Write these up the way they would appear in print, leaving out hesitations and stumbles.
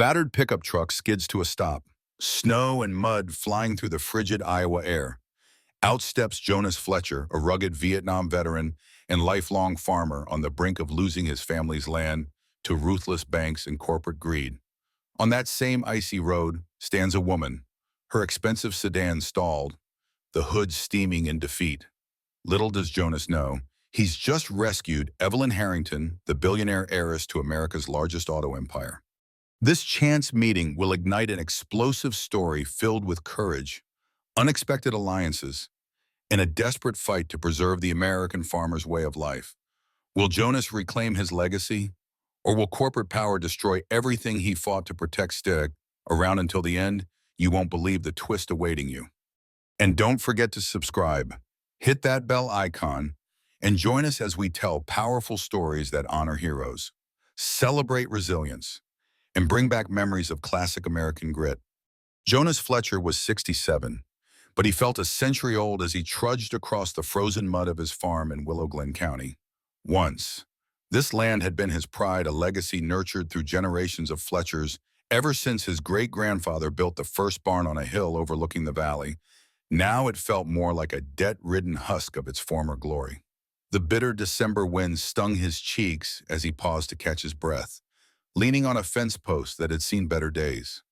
battered pickup truck skids to a stop, snow and mud flying through the frigid Iowa air. Out steps Jonas Fletcher, a rugged Vietnam veteran and lifelong farmer on the brink of losing his family's land to ruthless banks and corporate greed. On that same icy road stands a woman, her expensive sedan stalled, the hood steaming in defeat. Little does Jonas know, he's just rescued Evelyn Harrington, the billionaire heiress to America's largest auto empire. This chance meeting will ignite an explosive story filled with courage, unexpected alliances, and a desperate fight to preserve the American farmer's way of life. Will Jonas reclaim his legacy, or will corporate power destroy everything he fought to protect? Stick around until the end. You won't believe the twist awaiting you. And don't forget to subscribe, hit that bell icon, and join us as we tell powerful stories that honor heroes, celebrate resilience, and bring back memories of classic American grit. Jonas Fletcher was 67, but he felt a century old as he trudged across the frozen mud of his farm in Willow Glen County. Once, this land had been his pride, a legacy nurtured through generations of Fletchers ever since his great-grandfather built the first barn on a hill overlooking the valley. Now it felt more like a debt-ridden husk of its former glory. The bitter December wind stung his cheeks as he paused to catch his breath, leaning on a fence post that had seen better days.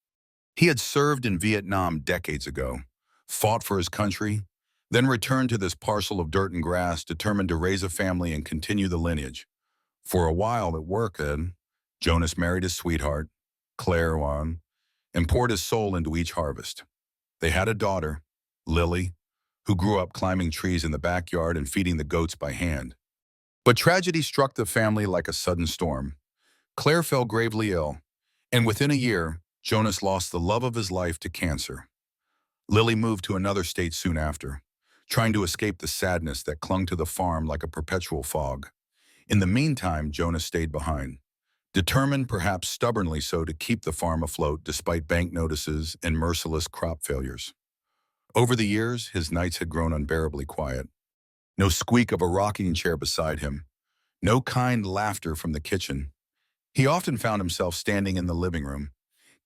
He had served in Vietnam decades ago, fought for his country, then returned to this parcel of dirt and grass, determined to raise a family and continue the lineage. For a while at work then, Jonas married his sweetheart, Claire, and poured his soul into each harvest. They had a daughter, Lily, who grew up climbing trees in the backyard and feeding the goats by hand. But tragedy struck the family like a sudden storm. Claire fell gravely ill, and within a year, Jonas lost the love of his life to cancer. Lily moved to another state soon after, trying to escape the sadness that clung to the farm like a perpetual fog. In the meantime, Jonas stayed behind, determined, perhaps stubbornly so, to keep the farm afloat despite bank notices and merciless crop failures. Over the years, his nights had grown unbearably quiet. No squeak of a rocking chair beside him, no kind laughter from the kitchen. He often found himself standing in the living room,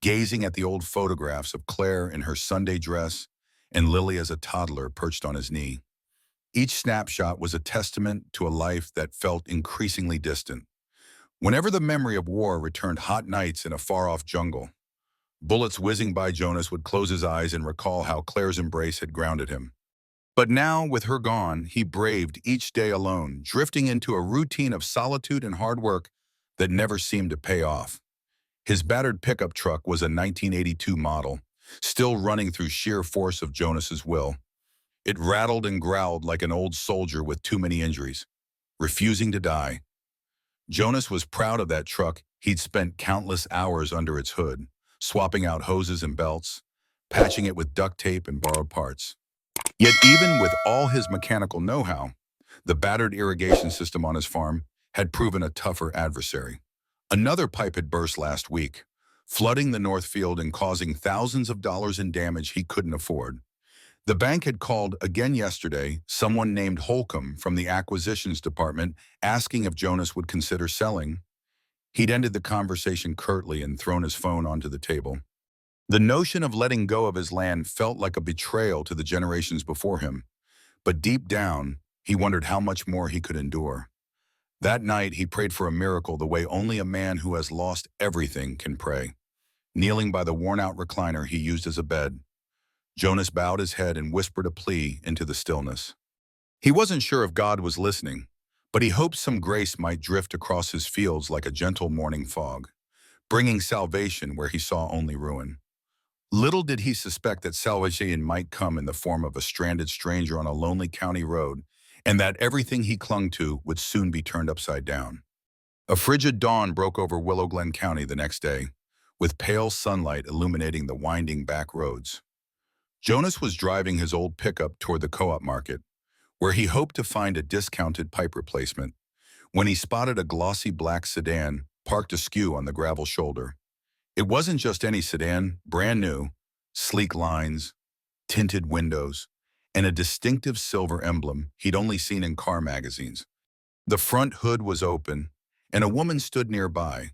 gazing at the old photographs of Claire in her Sunday dress and Lily as a toddler perched on his knee. Each snapshot was a testament to a life that felt increasingly distant. Whenever the memory of war returned, hot nights in a far-off jungle, bullets whizzing by, Jonas would close his eyes and recall how Claire's embrace had grounded him. But now, with her gone, he braved each day alone, drifting into a routine of solitude and hard work that never seemed to pay off. His battered pickup truck was a 1982 model, still running through sheer force of Jonas's will. It rattled and growled like an old soldier with too many injuries, refusing to die. Jonas was proud of that truck. He'd spent countless hours under its hood, swapping out hoses and belts, patching it with duct tape and borrowed parts. Yet even with all his mechanical know-how, the battered irrigation system on his farm had proven a tougher adversary. Another pipe had burst last week, flooding the North Field and causing thousands of dollars in damage he couldn't afford. The bank had called again yesterday, someone named Holcomb from the acquisitions department, asking if Jonas would consider selling. He'd ended the conversation curtly and thrown his phone onto the table. The notion of letting go of his land felt like a betrayal to the generations before him, but deep down, he wondered how much more he could endure. That night, he prayed for a miracle the way only a man who has lost everything can pray. Kneeling by the worn-out recliner he used as a bed, Jonas bowed his head and whispered a plea into the stillness. He wasn't sure if God was listening, but he hoped some grace might drift across his fields like a gentle morning fog, bringing salvation where he saw only ruin. Little did he suspect that salvation might come in the form of a stranded stranger on a lonely county road, and that everything he clung to would soon be turned upside down. A frigid dawn broke over Willow Glen County the next day, with pale sunlight illuminating the winding back roads. Jonas was driving his old pickup toward the co-op market, where he hoped to find a discounted pipe replacement, when he spotted a glossy black sedan parked askew on the gravel shoulder. It wasn't just any sedan, brand new, sleek lines, tinted windows, and a distinctive silver emblem he'd only seen in car magazines. The front hood was open, and a woman stood nearby,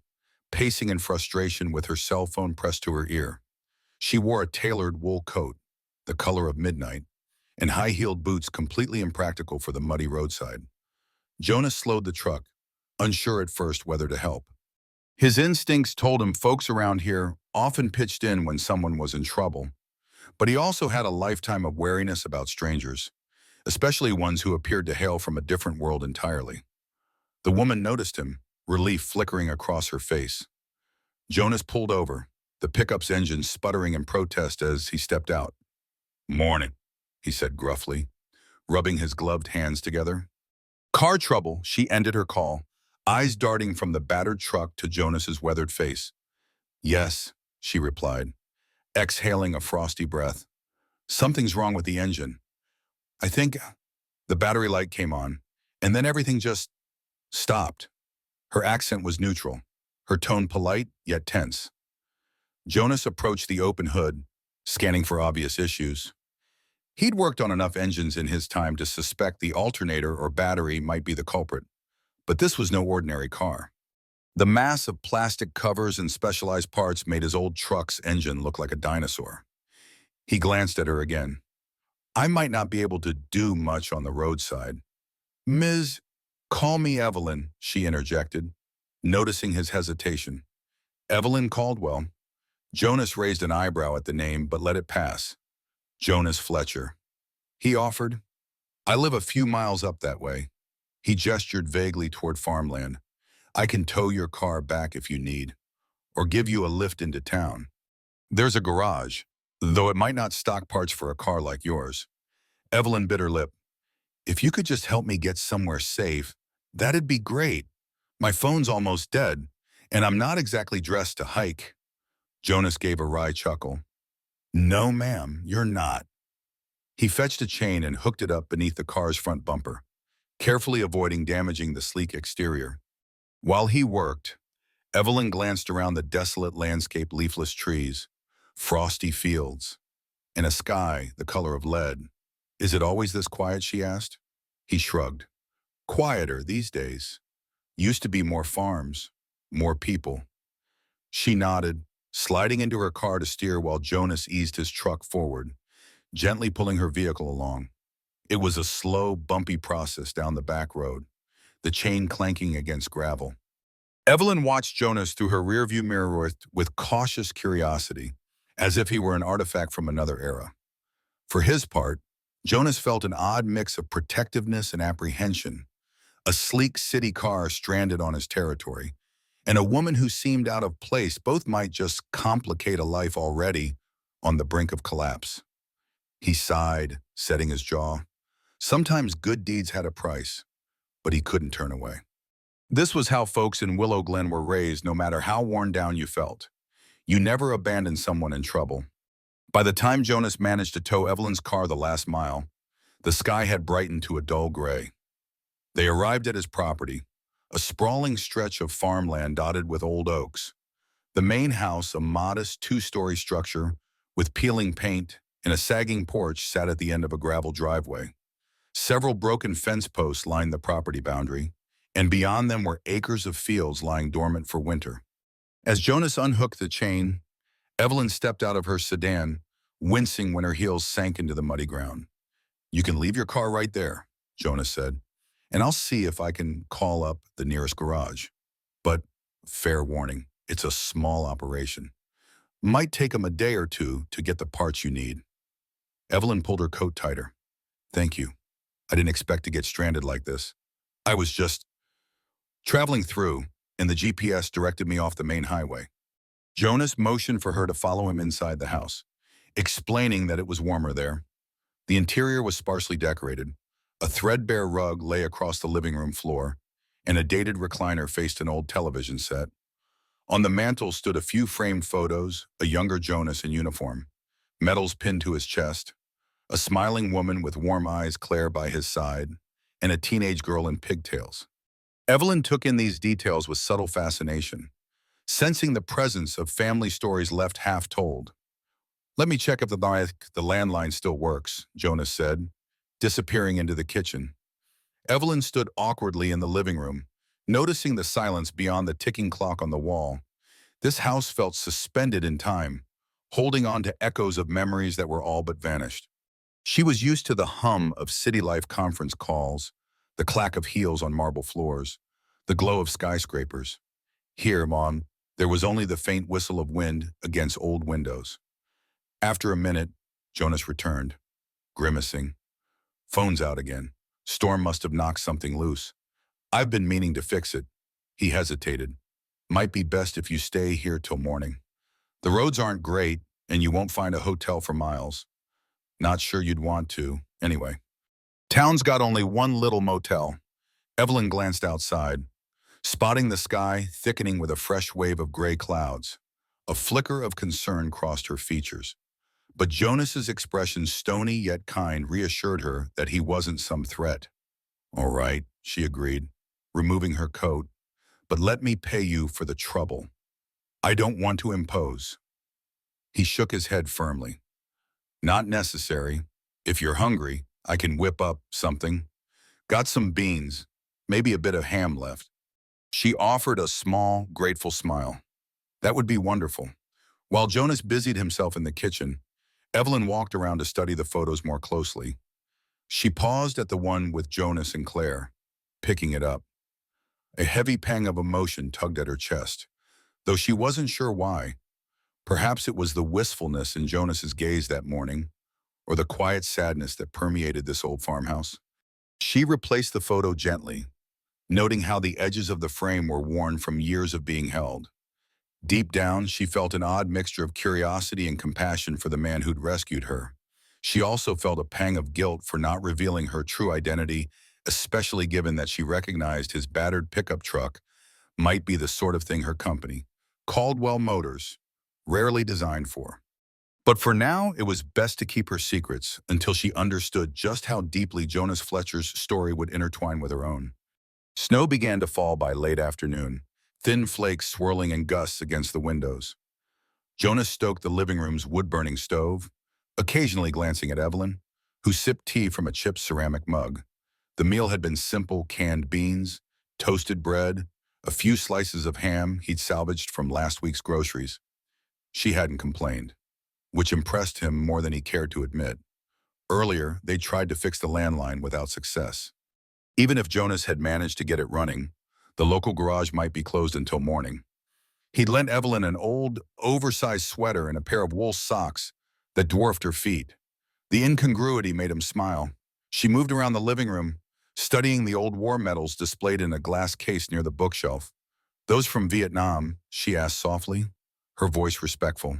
pacing in frustration with her cell phone pressed to her ear. She wore a tailored wool coat, the color of midnight, and high-heeled boots completely impractical for the muddy roadside. Jonas slowed the truck, unsure at first whether to help. His instincts told him folks around here often pitched in when someone was in trouble, but he also had a lifetime of wariness about strangers, especially ones who appeared to hail from a different world entirely. The woman noticed him, relief flickering across her face. Jonas pulled over, the pickup's engine sputtering in protest as he stepped out. "Morning," he said gruffly, rubbing his gloved hands together. "Car trouble," she ended her call, eyes darting from the battered truck to Jonas's weathered face. "Yes," she replied, exhaling a frosty breath. "Something's wrong with the engine. I think." The battery light came on, and then everything just stopped. Her accent was neutral, her tone polite yet tense. Jonas approached the open hood, scanning for obvious issues. He'd worked on enough engines in his time to suspect the alternator or battery might be the culprit, but this was no ordinary car. The mass of plastic covers and specialized parts made his old truck's engine look like a dinosaur. He glanced at her again. "I might not be able to do much on the roadside." "Ms. Call me Evelyn," she interjected, noticing his hesitation. "Evelyn Caldwell." Jonas raised an eyebrow at the name, but let it pass. "Jonas Fletcher." He offered. "I live a few miles up that way." He gestured vaguely toward farmland. "I can tow your car back if you need, or give you a lift into town. There's a garage, though it might not stock parts for a car like yours." Evelyn bit her lip. "If you could just help me get somewhere safe, that'd be great. My phone's almost dead, and I'm not exactly dressed to hike." Jonas gave a wry chuckle. "No, ma'am, you're not." He fetched a chain and hooked it up beneath the car's front bumper, carefully avoiding damaging the sleek exterior. While he worked, Evelyn glanced around the desolate landscape, leafless trees, frosty fields, and a sky the color of lead. "Is it always this quiet?" she asked. He shrugged. "Quieter these days. Used to be more farms, more people." She nodded, sliding into her car to steer while Jonas eased his truck forward, gently pulling her vehicle along. It was a slow, bumpy process down the back road, the chain clanking against gravel. Evelyn watched Jonas through her rearview mirror with cautious curiosity, as if he were an artifact from another era. For his part, Jonas felt an odd mix of protectiveness and apprehension, a sleek city car stranded on his territory, and a woman who seemed out of place. Both might just complicate a life already on the brink of collapse. He sighed, setting his jaw. Sometimes good deeds had a price, but he couldn't turn away. This was how folks in Willow Glen were raised, no matter how worn down you felt. You never abandoned someone in trouble. By the time Jonas managed to tow Evelyn's car the last mile, the sky had brightened to a dull gray. They arrived at his property, a sprawling stretch of farmland dotted with old oaks. The main house, a modest two-story structure with peeling paint and a sagging porch, sat at the end of a gravel driveway. Several broken fence posts lined the property boundary, and beyond them were acres of fields lying dormant for winter. As Jonas unhooked the chain, Evelyn stepped out of her sedan, wincing when her heels sank into the muddy ground. "You can leave your car right there," Jonas said, "and I'll see if I can call up the nearest garage. But, fair warning, it's a small operation. Might take them a day or two to get the parts you need." Evelyn pulled her coat tighter. "Thank you. I didn't expect to get stranded like this. I was just traveling through, and the GPS directed me off the main highway." Jonas motioned for her to follow him inside the house, explaining that it was warmer there. The interior was sparsely decorated. A threadbare rug lay across the living room floor, and a dated recliner faced an old television set. On the mantel stood a few framed photos, a younger Jonas in uniform, medals pinned to his chest, a smiling woman with warm eyes, Claire, by his side, and a teenage girl in pigtails. Evelyn took in these details with subtle fascination, sensing the presence of family stories left half told. "Let me check if the landline still works," Jonas said, disappearing into the kitchen. Evelyn stood awkwardly in the living room, noticing the silence beyond the ticking clock on the wall. This house felt suspended in time, holding on to echoes of memories that were all but vanished. She was used to the hum of city life conference calls, the clack of heels on marble floors, the glow of skyscrapers. Here, Mom, there was only the faint whistle of wind against old windows. After a minute, Jonas returned, grimacing. Phone's out again. Storm must have knocked something loose. I've been meaning to fix it. He hesitated. Might be best if you stay here till morning. The roads aren't great, and you won't find a hotel for miles. Not sure you'd want to, anyway. Town's got only one little motel. Evelyn glanced outside, spotting the sky thickening with a fresh wave of gray clouds. A flicker of concern crossed her features. But Jonas's expression, stony yet kind, reassured her that he wasn't some threat. All right, she agreed, removing her coat, but let me pay you for the trouble. I don't want to impose. He shook his head firmly. Not necessary. If you're hungry, I can whip up something. Got some beans, maybe a bit of ham left. She offered a small, grateful smile. That would be wonderful. While Jonas busied himself in the kitchen, Evelyn walked around to study the photos more closely. She paused at the one with Jonas and Claire, picking it up. A heavy pang of emotion tugged at her chest, though she wasn't sure why. Perhaps it was the wistfulness in Jonas's gaze that morning, or the quiet sadness that permeated this old farmhouse. She replaced the photo gently, noting how the edges of the frame were worn from years of being held. Deep down, she felt an odd mixture of curiosity and compassion for the man who'd rescued her. She also felt a pang of guilt for not revealing her true identity, especially given that she recognized his battered pickup truck might be the sort of thing her company, Caldwell Motors, rarely designed for. But for now, it was best to keep her secrets until she understood just how deeply Jonas Fletcher's story would intertwine with her own. Snow began to fall by late afternoon, thin flakes swirling in gusts against the windows. Jonas stoked the living room's wood-burning stove, occasionally glancing at Evelyn, who sipped tea from a chipped ceramic mug. The meal had been simple canned beans, toasted bread, a few slices of ham he'd salvaged from last week's groceries. She hadn't complained, which impressed him more than he cared to admit. Earlier, they tried to fix the landline without success. Even if Jonas had managed to get it running, the local garage might be closed until morning. He'd lent Evelyn an old, oversized sweater and a pair of wool socks that dwarfed her feet. The incongruity made him smile. She moved around the living room, studying the old war medals displayed in a glass case near the bookshelf. Those from Vietnam, she asked softly, her voice respectful.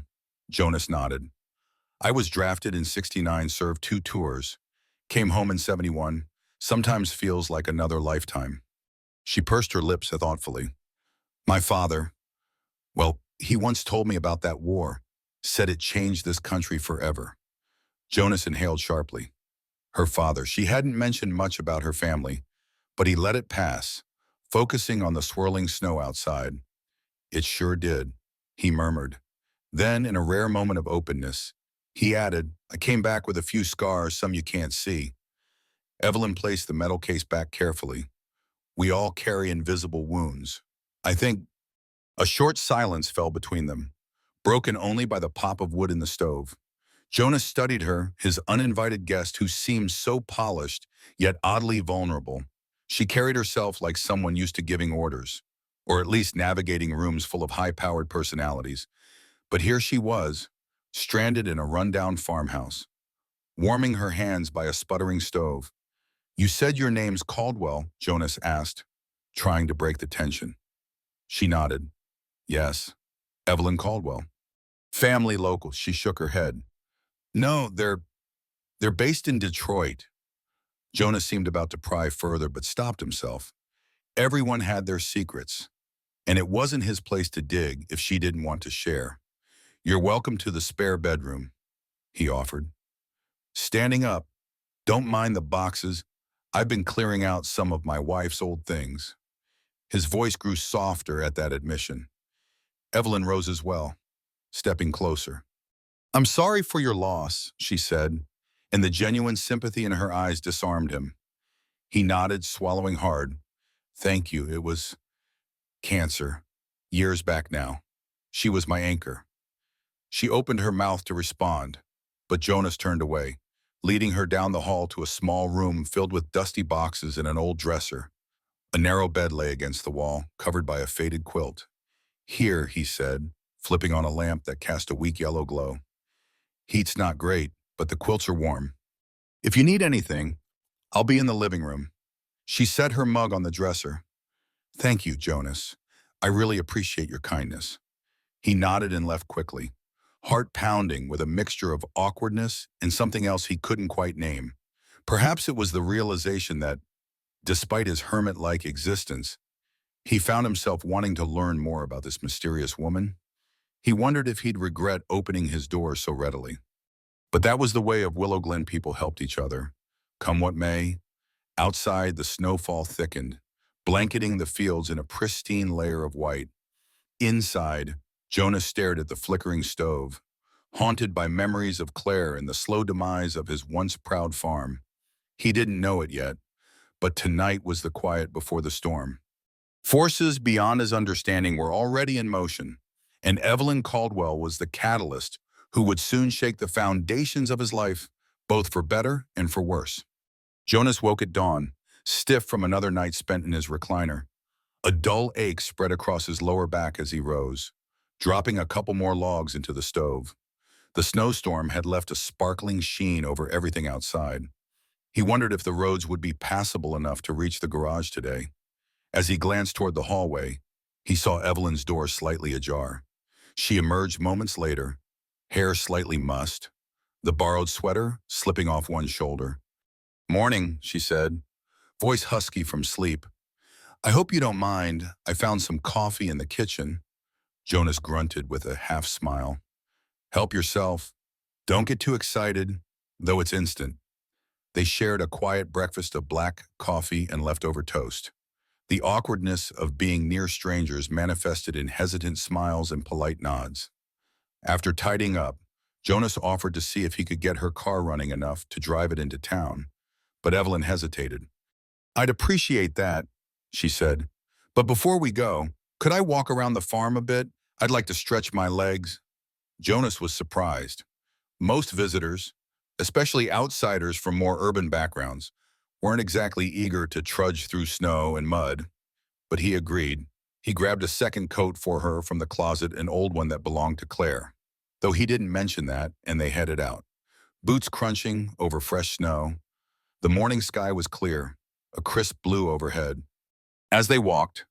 Jonas nodded. I was drafted in '69, served 2 tours, came home in '71, sometimes feels like another lifetime. She pursed her lips thoughtfully. My father, well, he once told me about that war, said it changed this country forever. Jonas inhaled sharply. Her father, she hadn't mentioned much about her family, but he let it pass, focusing on the swirling snow outside. It sure did, he murmured. Then, in a rare moment of openness, he added, I came back with a few scars, some you can't see. Evelyn placed the metal case back carefully. We all carry invisible wounds. I think a short silence fell between them, broken only by the pop of wood in the stove. Jonas studied her, his uninvited guest who seemed so polished, yet oddly vulnerable. She carried herself like someone used to giving orders, or at least navigating rooms full of high-powered personalities. But here she was, stranded in a rundown farmhouse, warming her hands by a sputtering stove. You said your name's Caldwell, Jonas asked, trying to break the tension. She nodded. Yes, Evelyn Caldwell. Family local, she shook her head. No, they're based in Detroit. Jonas seemed about to pry further, but stopped himself. Everyone had their secrets, and it wasn't his place to dig if she didn't want to share. You're welcome to the spare bedroom, he offered. Standing up, don't mind the boxes. I've been clearing out some of my wife's old things. His voice grew softer at that admission. Evelyn rose as well, stepping closer. I'm sorry for your loss, she said, and the genuine sympathy in her eyes disarmed him. He nodded, swallowing hard. Thank you, it was cancer, years back now. She was my anchor. She opened her mouth to respond, but Jonas turned away, leading her down the hall to a small room filled with dusty boxes and an old dresser. A narrow bed lay against the wall, covered by a faded quilt. Here, he said, flipping on a lamp that cast a weak yellow glow. Heat's not great, but the quilts are warm. If you need anything, I'll be in the living room. She set her mug on the dresser. Thank you, Jonas. I really appreciate your kindness. He nodded and left quickly, heart pounding with a mixture of awkwardness and something else he couldn't quite name. Perhaps it was the realization that, despite his hermit-like existence, he found himself wanting to learn more about this mysterious woman. He wondered if he'd regret opening his door so readily. But that was the way of Willow Glen people helped each other. Come what may, outside the snowfall thickened, blanketing the fields in a pristine layer of white. Inside, Jonas stared at the flickering stove, haunted by memories of Claire and the slow demise of his once proud farm. He didn't know it yet, but tonight was the quiet before the storm. Forces beyond his understanding were already in motion, and Evelyn Caldwell was the catalyst who would soon shake the foundations of his life, both for better and for worse. Jonas woke at dawn, stiff from another night spent in his recliner. A dull ache spread across his lower back as he rose, dropping a couple more logs into the stove. The snowstorm had left a sparkling sheen over everything outside. He wondered if the roads would be passable enough to reach the garage today. As he glanced toward the hallway, he saw Evelyn's door slightly ajar. She emerged moments later, hair slightly mussed, the borrowed sweater slipping off one shoulder. "Morning," she said, voice husky from sleep. "I hope you don't mind. I found some coffee in the kitchen." Jonas grunted with a half smile. "Help yourself. Don't get too excited, though it's instant." They shared a quiet breakfast of black coffee and leftover toast. The awkwardness of being near strangers manifested in hesitant smiles and polite nods. After tidying up, Jonas offered to see if he could get her car running enough to drive it into town, but Evelyn hesitated. "I'd appreciate that," she said. "But before we go, could I walk around the farm a bit? I'd like to stretch my legs." Jonas was surprised. Most visitors, especially outsiders from more urban backgrounds, weren't exactly eager to trudge through snow and mud, but he agreed. He grabbed a second coat for her from the closet, an old one that belonged to Claire, though he didn't mention that, and they headed out. Boots crunching over fresh snow. The morning sky was clear, a crisp blue overhead. As they walked,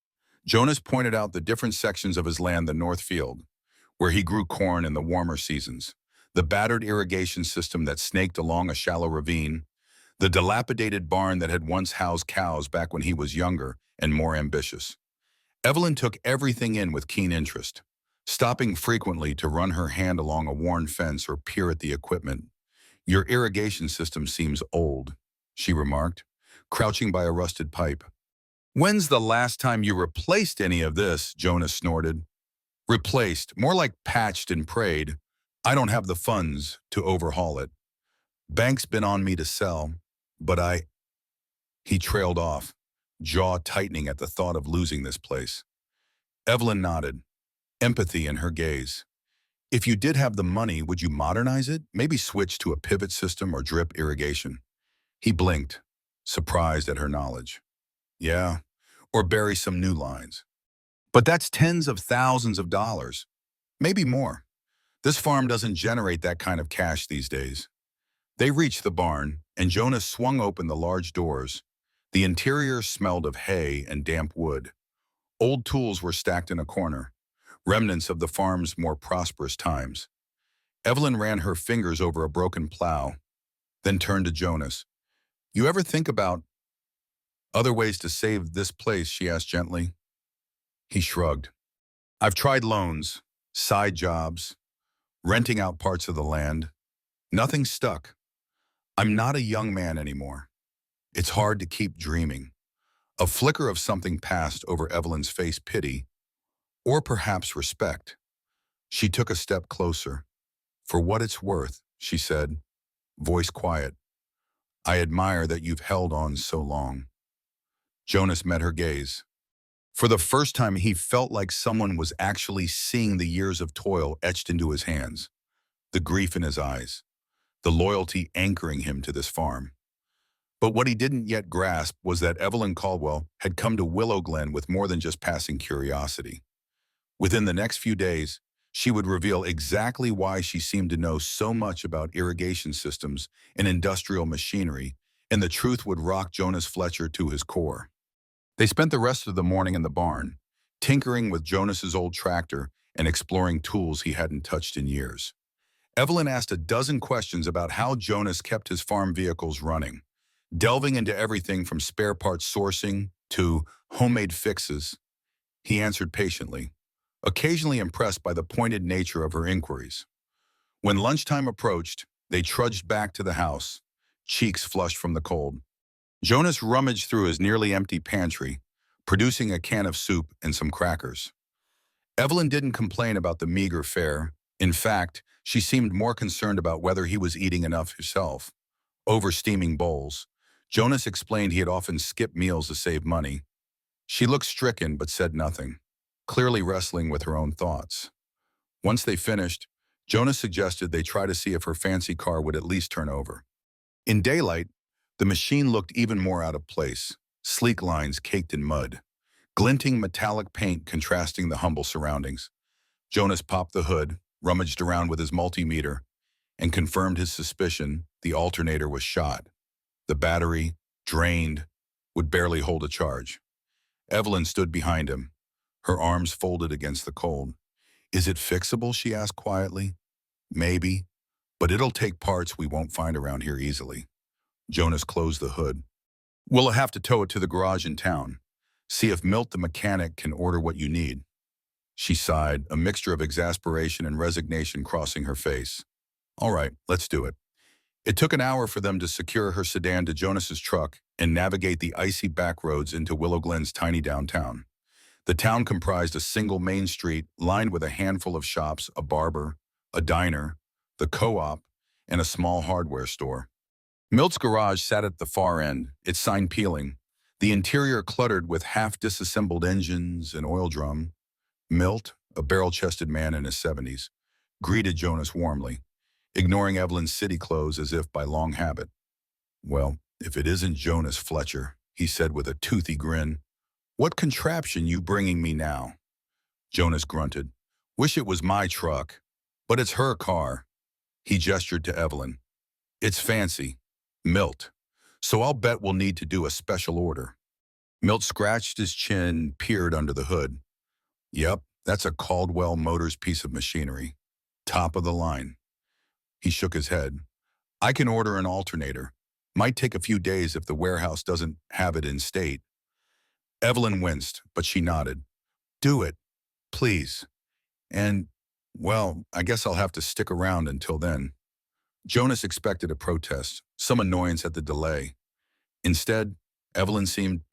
Jonas pointed out the different sections of his land, the North Field, where he grew corn in the warmer seasons, the battered irrigation system that snaked along a shallow ravine, the dilapidated barn that had once housed cows back when he was younger and more ambitious. Evelyn took everything in with keen interest, stopping frequently to run her hand along a worn fence or peer at the equipment. "Your irrigation system seems old," she remarked, crouching by a rusted pipe. "When's the last time you replaced any of this?" Jonas snorted. "Replaced, more like patched and prayed. I don't have the funds to overhaul it. Bank's been on me to sell, but He trailed off, jaw tightening at the thought of losing this place. Evelyn nodded, empathy in her gaze. "If you did have the money, would you modernize it? Maybe switch to a pivot system or drip irrigation?" He blinked, surprised at her knowledge. "Yeah, or bury some new lines. But that's tens of thousands of dollars, maybe more. This farm doesn't generate that kind of cash these days." They reached the barn, and Jonas swung open the large doors. The interior smelled of hay and damp wood. Old tools were stacked in a corner, remnants of the farm's more prosperous times. Evelyn ran her fingers over a broken plow, then turned to Jonas. "You ever think about other ways to save this place?" she asked gently. He shrugged. "I've tried loans, side jobs, renting out parts of the land. Nothing stuck. I'm not a young man anymore. It's hard to keep dreaming." A flicker of something passed over Evelyn's face, pity, or perhaps respect. She took a step closer. "For what it's worth," she said, voice quiet, "I admire that you've held on so long." Jonas met her gaze. For the first time, he felt like someone was actually seeing the years of toil etched into his hands, the grief in his eyes, the loyalty anchoring him to this farm. But what he didn't yet grasp was that Evelyn Caldwell had come to Willow Glen with more than just passing curiosity. Within the next few days, she would reveal exactly why she seemed to know so much about irrigation systems and industrial machinery, and the truth would rock Jonas Fletcher to his core. They spent the rest of the morning in the barn, tinkering with Jonas's old tractor and exploring tools he hadn't touched in years. Evelyn asked a dozen questions about how Jonas kept his farm vehicles running, delving into everything from spare parts sourcing to homemade fixes. He answered patiently, occasionally impressed by the pointed nature of her inquiries. When lunchtime approached, they trudged back to the house, cheeks flushed from the cold. Jonas rummaged through his nearly empty pantry, producing a can of soup and some crackers. Evelyn didn't complain about the meager fare. In fact, she seemed more concerned about whether he was eating enough herself. Over steaming bowls, Jonas explained he had often skipped meals to save money. She looked stricken but said nothing, clearly wrestling with her own thoughts. Once they finished, Jonas suggested they try to see if her fancy car would at least turn over. In daylight, the machine looked even more out of place, sleek lines caked in mud, glinting metallic paint contrasting the humble surroundings. Jonas popped the hood, rummaged around with his multimeter, and confirmed his suspicion the alternator was shot. The battery, drained, would barely hold a charge. Evelyn stood behind him, her arms folded against the cold. "Is it fixable?" she asked quietly. "Maybe, but it'll take parts we won't find around here easily." Jonas closed the hood. "We'll have to tow it to the garage in town. See if Milt the mechanic can order what you need." She sighed, a mixture of exasperation and resignation crossing her face. "All right, let's do it." It took an hour for them to secure her sedan to Jonas's truck and navigate the icy back roads into Willow Glen's tiny downtown. The town comprised a single main street lined with a handful of shops, a barber, a diner, the co-op, and a small hardware store. Milt's garage sat at the far end, its sign peeling, the interior cluttered with half-disassembled engines and oil drum. Milt, a barrel-chested man in his 70s, greeted Jonas warmly, ignoring Evelyn's city clothes as if by long habit. "Well, if it isn't Jonas Fletcher," he said with a toothy grin. "What contraption you bringing me now?" Jonas grunted. "Wish it was my truck, but it's her car." He gestured to Evelyn. "It's fancy. Milt. So I'll bet we'll need to do a special order." Milt scratched his chin, peered under the hood. "Yep, that's a Caldwell Motors piece of machinery. Top of the line." He shook his head. "I can order an alternator. Might take a few days if the warehouse doesn't have it in state." Evelyn winced, but she nodded. "Do it, please. And, well, I guess I'll have to stick around until then." Jonas expected a protest, some annoyance at the delay. Instead, Evelyn seemed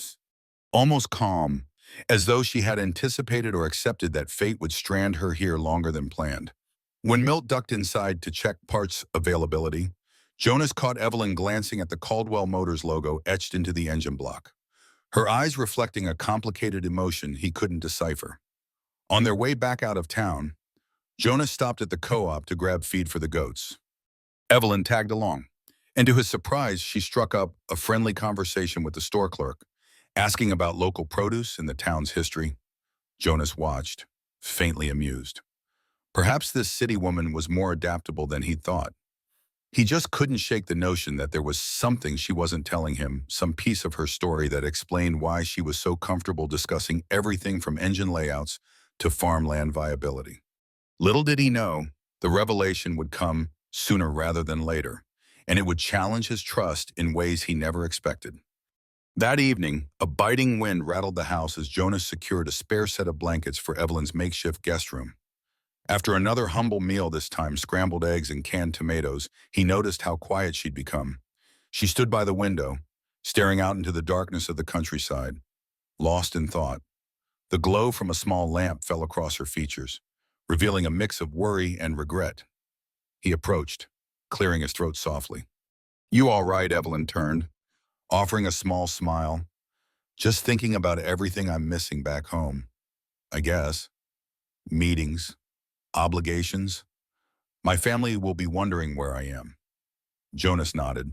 almost calm, as though she had anticipated or accepted that fate would strand her here longer than planned. When Milt ducked inside to check parts availability, Jonas caught Evelyn glancing at the Caldwell Motors logo etched into the engine block, her eyes reflecting a complicated emotion he couldn't decipher. On their way back out of town, Jonas stopped at the co-op to grab feed for the goats. Evelyn tagged along, and to his surprise, she struck up a friendly conversation with the store clerk, asking about local produce and the town's history. Jonas watched, faintly amused. Perhaps this city woman was more adaptable than he thought. He just couldn't shake the notion that there was something she wasn't telling him, some piece of her story that explained why she was so comfortable discussing everything from engine layouts to farmland viability. Little did he know, the revelation would come sooner rather than later, and it would challenge his trust in ways he never expected. That evening, a biting wind rattled the house as Jonas secured a spare set of blankets for Evelyn's makeshift guest room. After another humble meal, this time scrambled eggs and canned tomatoes, he noticed how quiet she'd become. She stood by the window, staring out into the darkness of the countryside, lost in thought. The glow from a small lamp fell across her features, revealing a mix of worry and regret. He approached, clearing his throat softly. "You all right?" Evelyn turned, offering a small smile. Just thinking about everything I'm missing back home, I guess. Meetings, obligations. My family will be wondering where I am. Jonas nodded.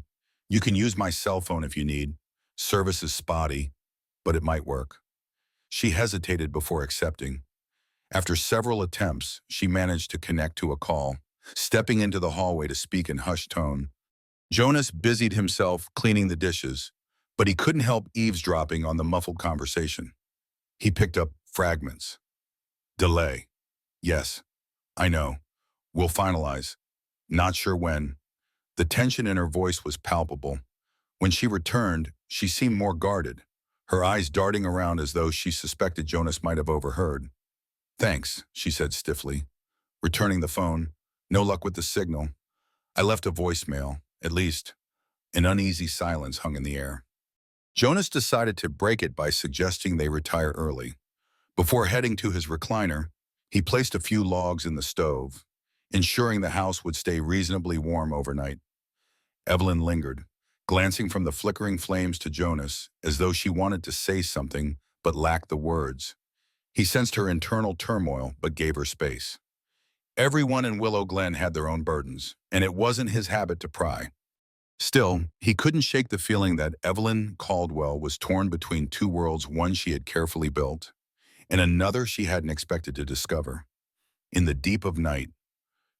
You can use my cell phone if you need. Service is spotty, but it might work. She hesitated before accepting. After several attempts, she managed to connect to a call, stepping into the hallway to speak in hushed tone. Jonas busied himself cleaning the dishes, but he couldn't help eavesdropping on the muffled conversation. He picked up fragments. Delay. Yes, I know. We'll finalize. Not sure when. The tension in her voice was palpable. When she returned, she seemed more guarded, her eyes darting around as though she suspected Jonas might have overheard. Thanks, she said stiffly. Returning the phone. No luck with the signal. I left a voicemail, at least. An uneasy silence hung in the air. Jonas decided to break it by suggesting they retire early. Before heading to his recliner, he placed a few logs in the stove, ensuring the house would stay reasonably warm overnight. Evelyn lingered, glancing from the flickering flames to Jonas as though she wanted to say something but lacked the words. He sensed her internal turmoil but gave her space. Everyone in Willow Glen had their own burdens, and it wasn't his habit to pry. Still, he couldn't shake the feeling that Evelyn Caldwell was torn between two worlds, one she had carefully built, and another she hadn't expected to discover. In the deep of night,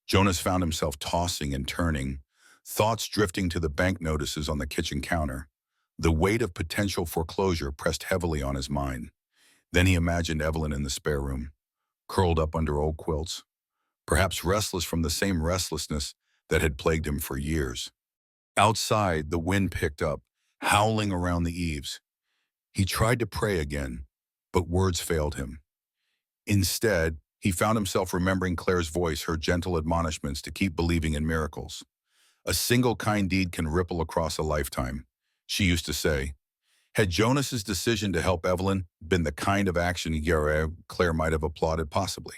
Jonas found himself tossing and turning, thoughts drifting to the bank notices on the kitchen counter. The weight of potential foreclosure pressed heavily on his mind. Then he imagined Evelyn in the spare room, curled up under old quilts, perhaps restless from the same restlessness that had plagued him for years. Outside, the wind picked up, howling around the eaves. He tried to pray again, but words failed him. Instead, he found himself remembering Claire's voice, her gentle admonishments to keep believing in miracles. A single kind deed can ripple across a lifetime, she used to say. Had Jonas's decision to help Evelyn been the kind of action Claire might have applauded? Possibly.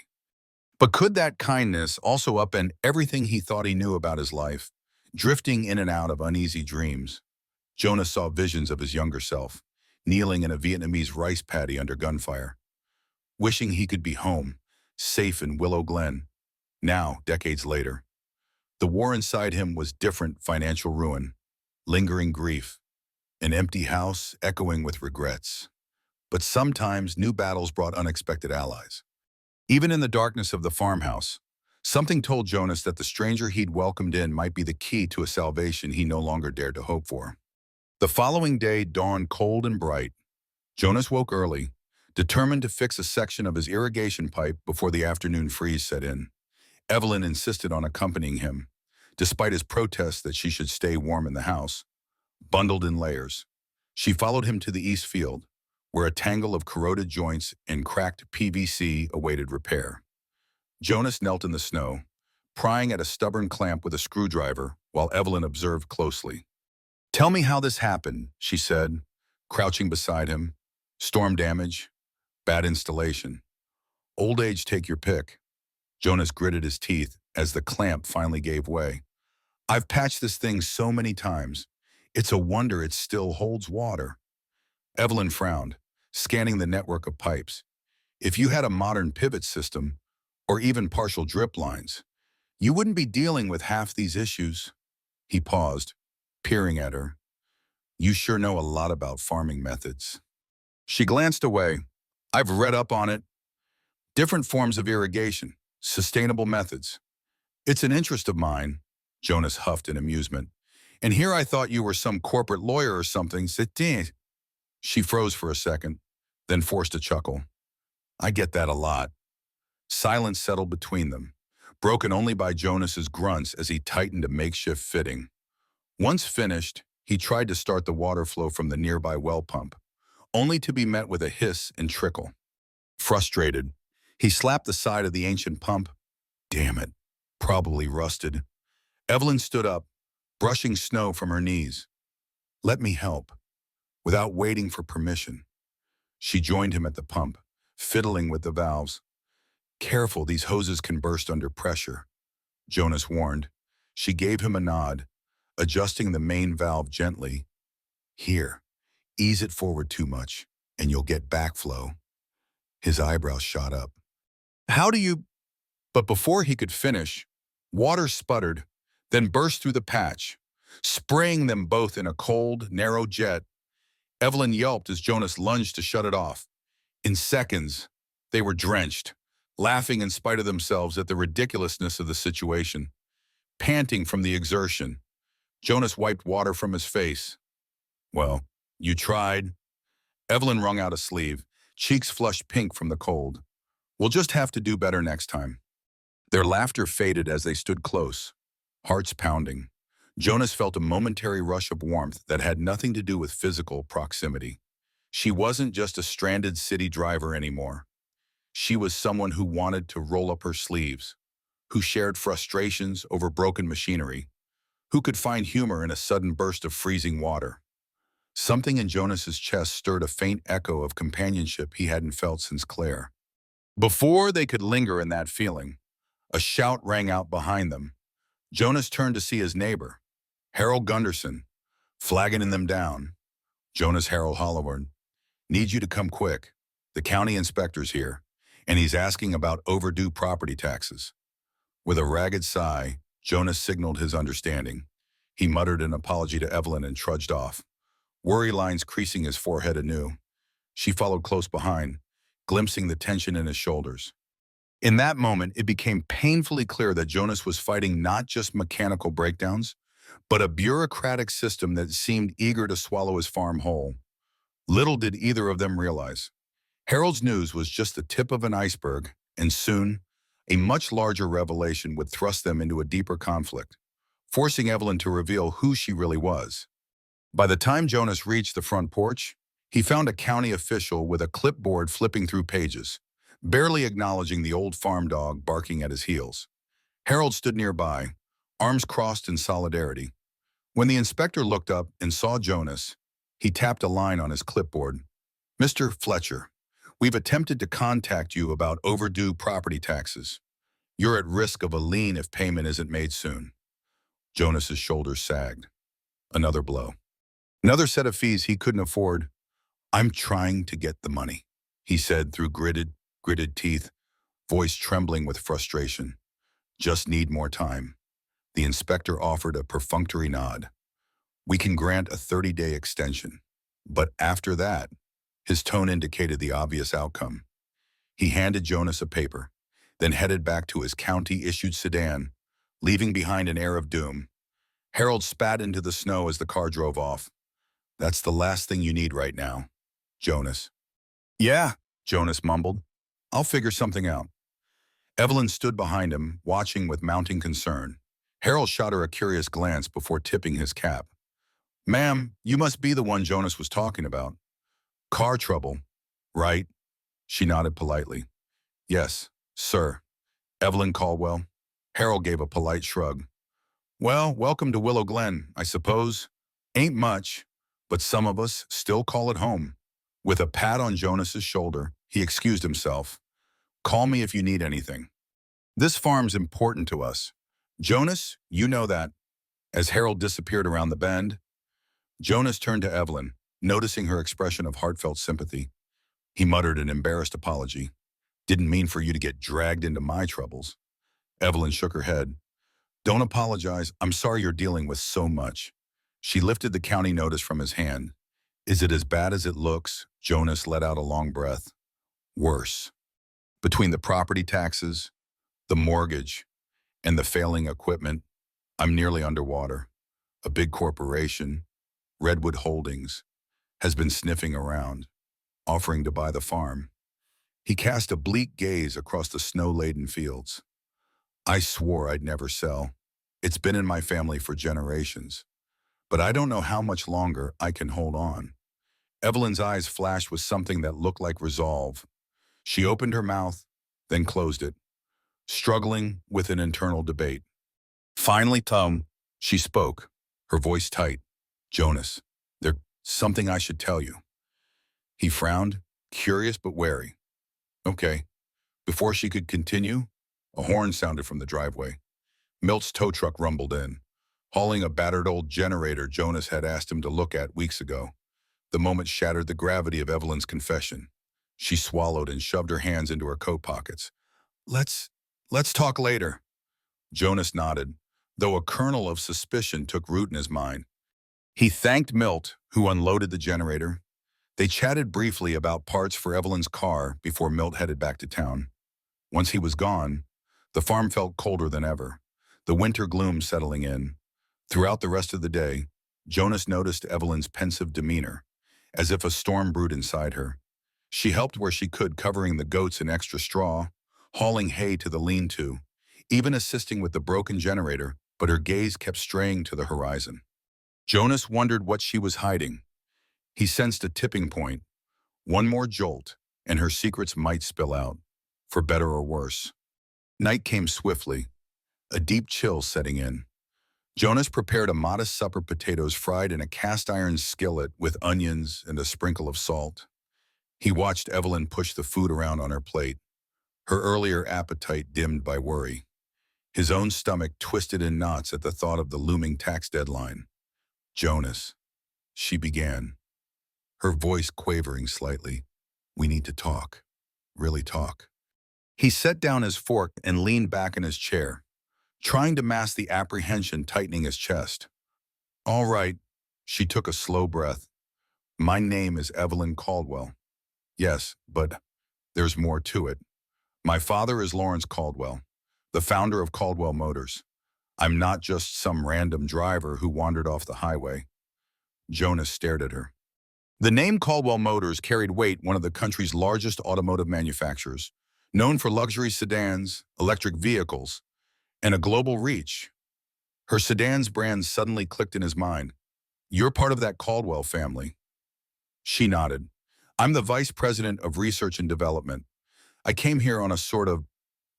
But could that kindness also upend everything he thought he knew about his life? Drifting in and out of uneasy dreams, Jonas saw visions of his younger self, kneeling in a Vietnamese rice paddy under gunfire, wishing he could be home, safe in Willow Glen. Now, decades later, the war inside him was different: financial ruin, lingering grief, an empty house echoing with regrets. But sometimes new battles brought unexpected allies. Even in the darkness of the farmhouse, something told Jonas that the stranger he'd welcomed in might be the key to a salvation he no longer dared to hope for. The following day dawned cold and bright. Jonas woke early, determined to fix a section of his irrigation pipe before the afternoon freeze set in. Evelyn insisted on accompanying him, despite his protests that she should stay warm in the house. Bundled in layers, she followed him to the east field, where a tangle of corroded joints and cracked PVC awaited repair. Jonas knelt in the snow, prying at a stubborn clamp with a screwdriver while Evelyn observed closely. "Tell me how this happened," she said, crouching beside him. "Storm damage? Bad installation? Old age, take your pick." Jonas gritted his teeth as the clamp finally gave way. "I've patched this thing so many times. It's a wonder it still holds water." Evelyn frowned, scanning the network of pipes. "If you had a modern pivot system, or even partial drip lines, you wouldn't be dealing with half these issues." He paused, peering at her. "You sure know a lot about farming methods." She glanced away. "I've read up on it. Different forms of irrigation, sustainable methods. It's an interest of mine." Jonas huffed in amusement. "And here I thought you were some corporate lawyer or something." She froze for a second, then forced a chuckle. "I get that a lot." Silence settled between them, broken only by Jonas's grunts as he tightened a makeshift fitting. Once finished, he tried to start the water flow from the nearby well pump, only to be met with a hiss and trickle. Frustrated, he slapped the side of the ancient pump. Damn it, probably rusted. Evelyn stood up, brushing snow from her knees. "Let me help." Without waiting for permission, she joined him at the pump, fiddling with the valves. "Careful, these hoses can burst under pressure," Jonas warned. She gave him a nod, adjusting the main valve gently. "Here, ease it forward too much." and you'll get backflow. His eyebrows shot up. How do you... But before he could finish, water sputtered, then burst through the patch, spraying them both in a cold, narrow jet. Evelyn yelped as Jonas lunged to shut it off. In seconds, they were drenched, laughing in spite of themselves at the ridiculousness of the situation. Panting from the exertion, Jonas wiped water from his face. Well, you tried. Evelyn wrung out a sleeve, cheeks flushed pink from the cold. We'll just have to do better next time. Their laughter faded as they stood close, hearts pounding. Jonas felt a momentary rush of warmth that had nothing to do with physical proximity. She wasn't just a stranded city driver anymore. She was someone who wanted to roll up her sleeves, who shared frustrations over broken machinery, who could find humor in a sudden burst of freezing water. Something in Jonas's chest stirred a faint echo of companionship he hadn't felt since Claire. Before they could linger in that feeling, a shout rang out behind them. Jonas turned to see his neighbor, Harold Gunderson, flagging them down. Jonas Harold Holloward, need you to come quick. The county inspector's here, and he's asking about overdue property taxes. With a ragged sigh, Jonas signaled his understanding. He muttered an apology to Evelyn and trudged off, worry lines creasing his forehead anew. She followed close behind, glimpsing the tension in his shoulders. In that moment, it became painfully clear that Jonas was fighting not just mechanical breakdowns, but a bureaucratic system that seemed eager to swallow his farm whole. Little did either of them realize. Harold's news was just the tip of an iceberg, and soon, a much larger revelation would thrust them into a deeper conflict, forcing Evelyn to reveal who she really was. By the time Jonas reached the front porch, he found a county official with a clipboard flipping through pages, barely acknowledging the old farm dog barking at his heels. Harold stood nearby, arms crossed in solidarity. When the inspector looked up and saw Jonas, he tapped a line on his clipboard. Mr. Fletcher, we've attempted to contact you about overdue property taxes. You're at risk of a lien if payment isn't made soon. Jonas's shoulders sagged. Another blow. Another set of fees he couldn't afford. I'm trying to get the money, he said through gritted teeth, voice trembling with frustration. Just need more time. The inspector offered a perfunctory nod. We can grant a 30-day extension. But after that, his tone indicated the obvious outcome. He handed Jonas a paper, then headed back to his county-issued sedan, leaving behind an air of doom. Harold spat into the snow as the car drove off. That's the last thing you need right now, Jonas. Yeah, Jonas mumbled. I'll figure something out. Evelyn stood behind him, watching with mounting concern. Harold shot her a curious glance before tipping his cap. Ma'am, you must be the one Jonas was talking about. Car trouble, right? She nodded politely. Yes, sir. Evelyn Caldwell. Harold gave a polite shrug. Well, welcome to Willow Glen, I suppose. Ain't much, but some of us still call it home. With a pat on Jonas's shoulder, he excused himself. Call me if you need anything. This farm's important to us. Jonas, you know that. As Harold disappeared around the bend, Jonas turned to Evelyn, noticing her expression of heartfelt sympathy. He muttered an embarrassed apology. Didn't mean for you to get dragged into my troubles. Evelyn shook her head. Don't apologize. I'm sorry you're dealing with so much. She lifted the county notice from his hand. Is it as bad as it looks? Jonas let out a long breath. Worse. Between the property taxes, the mortgage, and the failing equipment, I'm nearly underwater. A big corporation, Redwood Holdings, has been sniffing around, offering to buy the farm. He cast a bleak gaze across the snow-laden fields. I swore I'd never sell. It's been in my family for generations. But I don't know how much longer I can hold on. Evelyn's eyes flashed with something that looked like resolve. She opened her mouth, then closed it, struggling with an internal debate. Finally, she spoke, her voice tight. Jonas, there's something I should tell you. He frowned, curious but wary. Okay. Before she could continue, a horn sounded from the driveway. Milt's tow truck rumbled in, hauling a battered old generator Jonas had asked him to look at weeks ago. The moment shattered the gravity of Evelyn's confession. She swallowed and shoved her hands into her coat pockets. Let's, let's talk later. Jonas nodded, though a kernel of suspicion took root in his mind. He thanked Milt, who unloaded the generator. They chatted briefly about parts for Evelyn's car before Milt headed back to town. Once he was gone, the farm felt colder than ever, the winter gloom settling in. Throughout the rest of the day, Jonas noticed Evelyn's pensive demeanor, as if a storm brewed inside her. She helped where she could, covering the goats in extra straw, hauling hay to the lean-to, even assisting with the broken generator, but her gaze kept straying to the horizon. Jonas wondered what she was hiding. He sensed a tipping point. One more jolt, and her secrets might spill out, for better or worse. Night came swiftly, a deep chill setting in. Jonas prepared a modest supper: potatoes fried in a cast-iron skillet with onions and a sprinkle of salt. He watched Evelyn push the food around on her plate, her earlier appetite dimmed by worry. His own stomach twisted in knots at the thought of the looming tax deadline. Jonas, she began, her voice quavering slightly. We need to talk. Really talk. He set down his fork and leaned back in his chair, trying to mask the apprehension tightening his chest. All right, she took a slow breath. My name is Evelyn Caldwell. Yes, but there's more to it. My father is Lawrence Caldwell, the founder of Caldwell Motors. I'm not just some random driver who wandered off the highway. Jonas stared at her. The name Caldwell Motors carried weight, one of the country's largest automotive manufacturers, known for luxury sedans, electric vehicles, and a global reach. Her sedan's brand suddenly clicked in his mind. You're part of that Caldwell family. She nodded. I'm the vice president of research and development. I came here on a sort of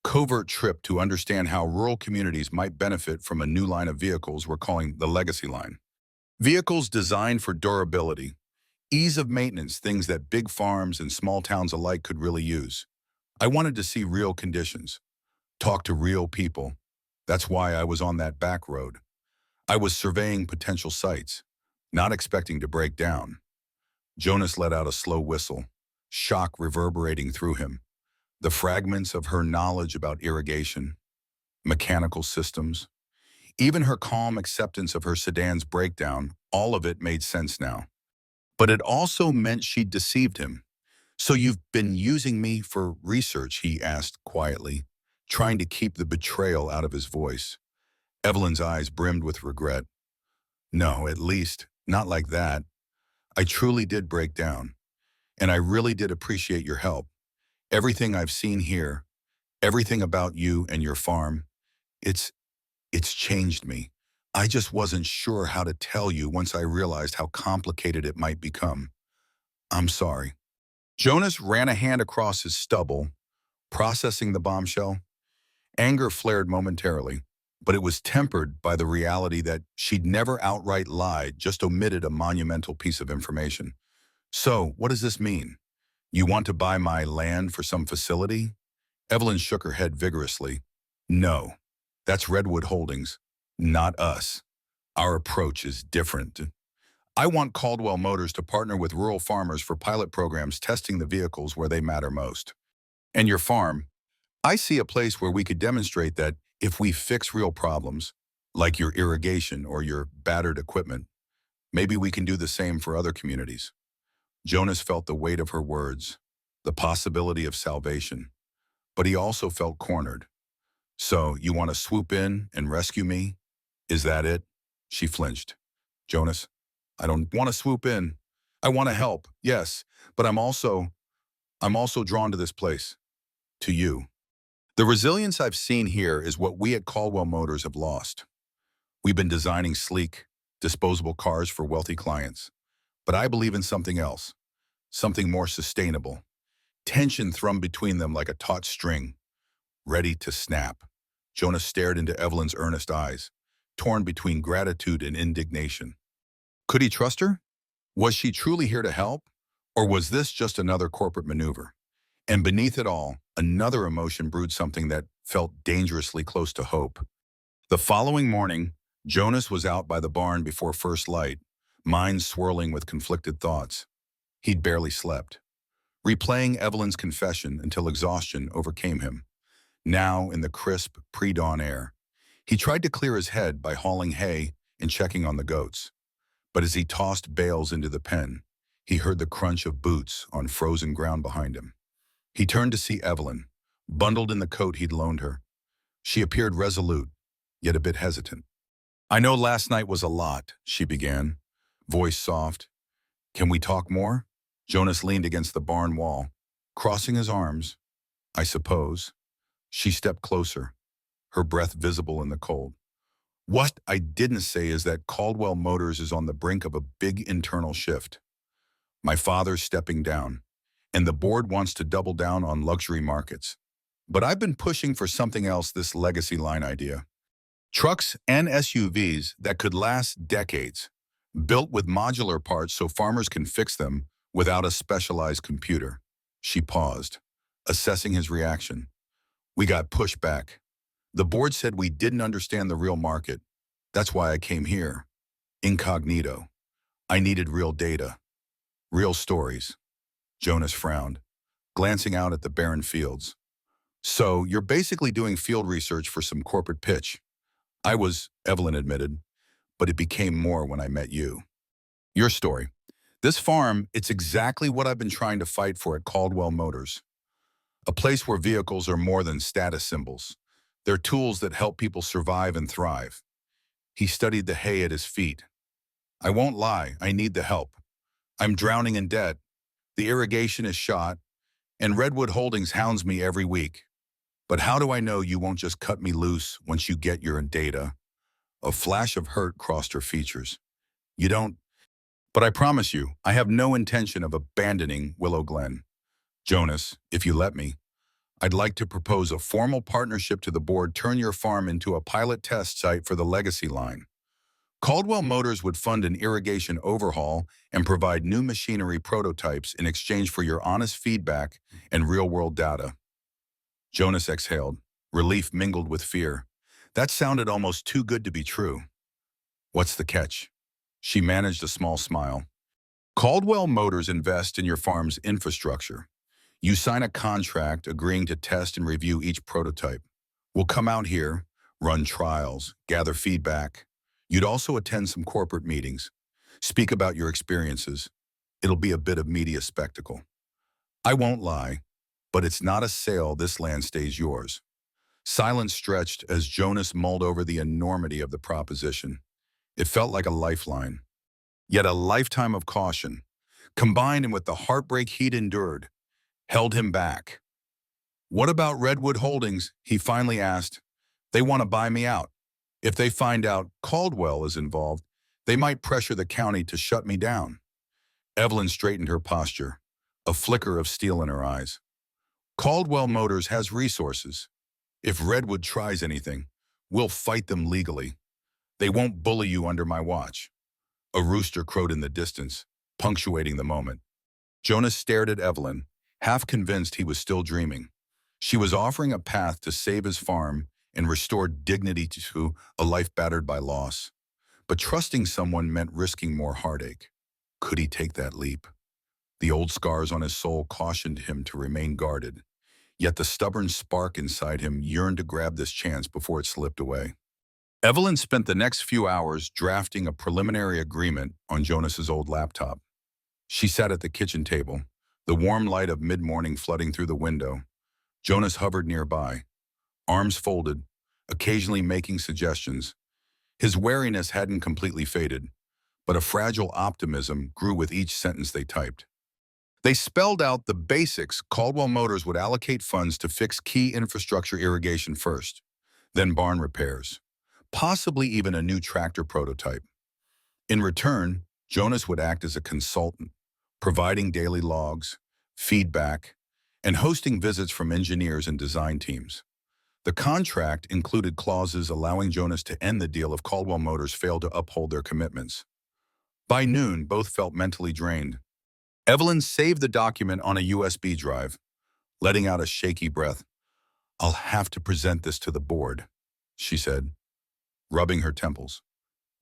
covert trip to understand how rural communities might benefit from a new line of vehicles we're calling the Legacy line. Vehicles designed for durability, ease of maintenance, things that big farms and small towns alike could really use. I wanted to see real conditions, talk to real people. That's why I was on that back road. I was surveying potential sites, not expecting to break down. Jonas let out a slow whistle, shock reverberating through him. The fragments of her knowledge about irrigation, mechanical systems, even her calm acceptance of her sedan's breakdown, all of it made sense now. But it also meant she'd deceived him. So you've been using me for research, he asked quietly, trying to keep the betrayal out of his voice. Evelyn's eyes brimmed with regret. No, at least, not like that. I truly did break down, and I really did appreciate your help. Everything I've seen here, everything about you and your farm, it's changed me. I just wasn't sure how to tell you once I realized how complicated it might become. I'm sorry. Jonas ran a hand across his stubble, processing the bombshell. Anger flared momentarily, but it was tempered by the reality that she'd never outright lied, just omitted a monumental piece of information. So, what does this mean? You want to buy my land for some facility? Evelyn shook her head vigorously. No, that's Redwood Holdings, not us. Our approach is different. I want Caldwell Motors to partner with rural farmers for pilot programs testing the vehicles where they matter most. And your farm, I see a place where we could demonstrate that if we fix real problems, like your irrigation or your battered equipment, maybe we can do the same for other communities. Jonas felt the weight of her words, the possibility of salvation, but he also felt cornered. So, you want to swoop in and rescue me? Is that it? She flinched. Jonas, I don't want to swoop in. I want to help, yes, but I'm also drawn to this place, to you. The resilience I've seen here is what we at Caldwell Motors have lost. We've been designing sleek, disposable cars for wealthy clients, but I believe in something else, something more sustainable. Tension thrummed between them like a taut string, ready to snap. Jonas stared into Evelyn's earnest eyes, torn between gratitude and indignation. Could he trust her? Was she truly here to help? Or was this just another corporate maneuver? And beneath it all, another emotion brewed, something that felt dangerously close to hope. The following morning, Jonas was out by the barn before first light, mind swirling with conflicted thoughts. He'd barely slept, replaying Evelyn's confession until exhaustion overcame him. Now, in the crisp, pre-dawn air, he tried to clear his head by hauling hay and checking on the goats. But as he tossed bales into the pen, he heard the crunch of boots on frozen ground behind him. He turned to see Evelyn, bundled in the coat he'd loaned her. She appeared resolute, yet a bit hesitant. "I know last night was a lot," she began, voice soft. "Can we talk more?" Jonas leaned against the barn wall, crossing his arms. "I suppose." She stepped closer, her breath visible in the cold. "What I didn't say is that Caldwell Motors is on the brink of a big internal shift. My father's stepping down, and the board wants to double down on luxury markets. But I've been pushing for something else, this legacy line idea. Trucks and SUVs that could last decades, built with modular parts so farmers can fix them without a specialized computer." She paused, assessing his reaction. "We got pushed back. The board said we didn't understand the real market. That's why I came here. Incognito. I needed real data. Real stories." Jonas frowned, glancing out at the barren fields. "So, you're basically doing field research for some corporate pitch." "I was," Evelyn admitted, "but it became more when I met you." "Your story. This farm, it's exactly what I've been trying to fight for at Caldwell Motors. A place where vehicles are more than status symbols. They're tools that help people survive and thrive." He studied the hay at his feet. "I won't lie, I need the help. I'm drowning in debt. The irrigation is shot, and Redwood Holdings hounds me every week. But how do I know you won't just cut me loose once you get your data?" A flash of hurt crossed her features. "You don't. But I promise you, I have no intention of abandoning Willow Glen. Jonas, if you let me, I'd like to propose a formal partnership to the board, turn your farm into a pilot test site for the legacy line. Caldwell Motors would fund an irrigation overhaul and provide new machinery prototypes in exchange for your honest feedback and real-world data." Jonas exhaled, relief mingled with fear. That sounded almost too good to be true. "What's the catch?" She managed a small smile. "Caldwell Motors invest in your farm's infrastructure. You sign a contract agreeing to test and review each prototype. We'll come out here, run trials, gather feedback. You'd also attend some corporate meetings, speak about your experiences. It'll be a bit of media spectacle. I won't lie, but it's not a sale. This land stays yours." Silence stretched as Jonas mulled over the enormity of the proposition. It felt like a lifeline, yet a lifetime of caution, combined with the heartbreak he'd endured, held him back. "What about Redwood Holdings?" he finally asked. "They want to buy me out. If they find out Caldwell is involved, they might pressure the county to shut me down." Evelyn straightened her posture, a flicker of steel in her eyes. "Caldwell Motors has resources. If Redwood tries anything, we'll fight them legally. They won't bully you under my watch." A rooster crowed in the distance, punctuating the moment. Jonas stared at Evelyn, half convinced he was still dreaming. She was offering a path to save his farm and restore dignity to a life battered by loss. But trusting someone meant risking more heartache. Could he take that leap? The old scars on his soul cautioned him to remain guarded, yet the stubborn spark inside him yearned to grab this chance before it slipped away. Evelyn spent the next few hours drafting a preliminary agreement on Jonas's old laptop. She sat at the kitchen table, the warm light of mid-morning flooding through the window. Jonas hovered nearby, arms folded, occasionally making suggestions. His wariness hadn't completely faded, but a fragile optimism grew with each sentence they typed. They spelled out the basics. Caldwell Motors would allocate funds to fix key infrastructure, irrigation first, then barn repairs, possibly even a new tractor prototype. In return, Jonas would act as a consultant, providing daily logs, feedback, and hosting visits from engineers and design teams. The contract included clauses allowing Jonas to end the deal if Caldwell Motors failed to uphold their commitments. By noon, both felt mentally drained. Evelyn saved the document on a USB drive, letting out a shaky breath. "I'll have to present this to the board," she said, rubbing her temples.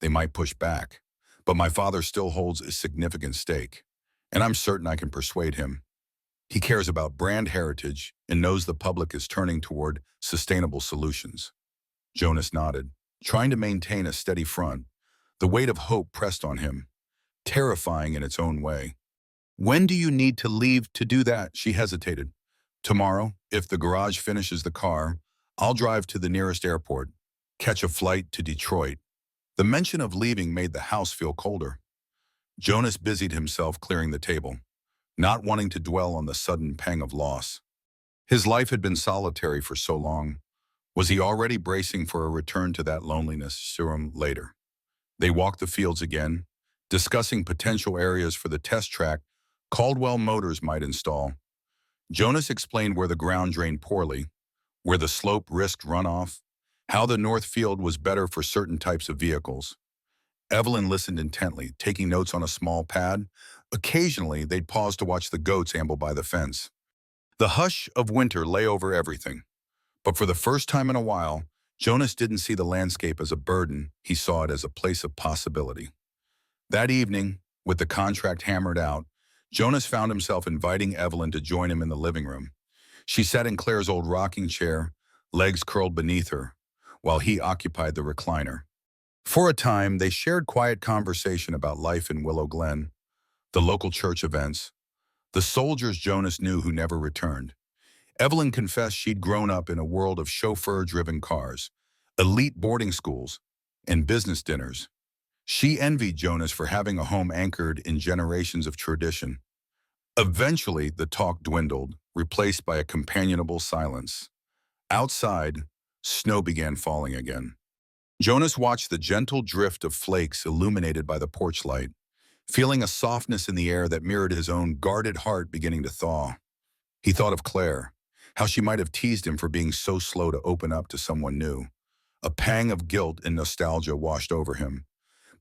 "They might push back, but my father still holds a significant stake, and I'm certain I can persuade him. He cares about brand heritage and knows the public is turning toward sustainable solutions. Jonas nodded, trying to maintain a steady front. The weight of hope pressed on him, terrifying in its own way. When do you need to leave to do that? She hesitated. Tomorrow, if the garage finishes the car, I'll drive to the nearest airport, catch a flight to Detroit. The mention of leaving made the house feel colder. Jonas busied himself clearing the table, not wanting to dwell on the sudden pang of loss. His life had been solitary for so long. Was he already bracing for a return to that loneliness sooner later? They walked the fields again, discussing potential areas for the test track Caldwell Motors might install. Jonas explained where the ground drained poorly, where the slope risked runoff, how the north field was better for certain types of vehicles. Evelyn listened intently, taking notes on a small pad. Occasionally, they'd pause to watch the goats amble by the fence. The hush of winter lay over everything. But for the first time in a while, Jonas didn't see the landscape as a burden. He saw it as a place of possibility. That evening, with the contract hammered out, Jonas found himself inviting Evelyn to join him in the living room. She sat in Claire's old rocking chair, legs curled beneath her, while he occupied the recliner. For a time, they shared quiet conversation about life in Willow Glen, the local church events, the soldiers Jonas knew who never returned. Evelyn confessed she'd grown up in a world of chauffeur-driven cars, elite boarding schools, and business dinners. She envied Jonas for having a home anchored in generations of tradition. Eventually, the talk dwindled, replaced by a companionable silence. Outside, snow began falling again. Jonas watched the gentle drift of flakes illuminated by the porch light, feeling a softness in the air that mirrored his own guarded heart beginning to thaw. He thought of Claire, how she might have teased him for being so slow to open up to someone new. A pang of guilt and nostalgia washed over him,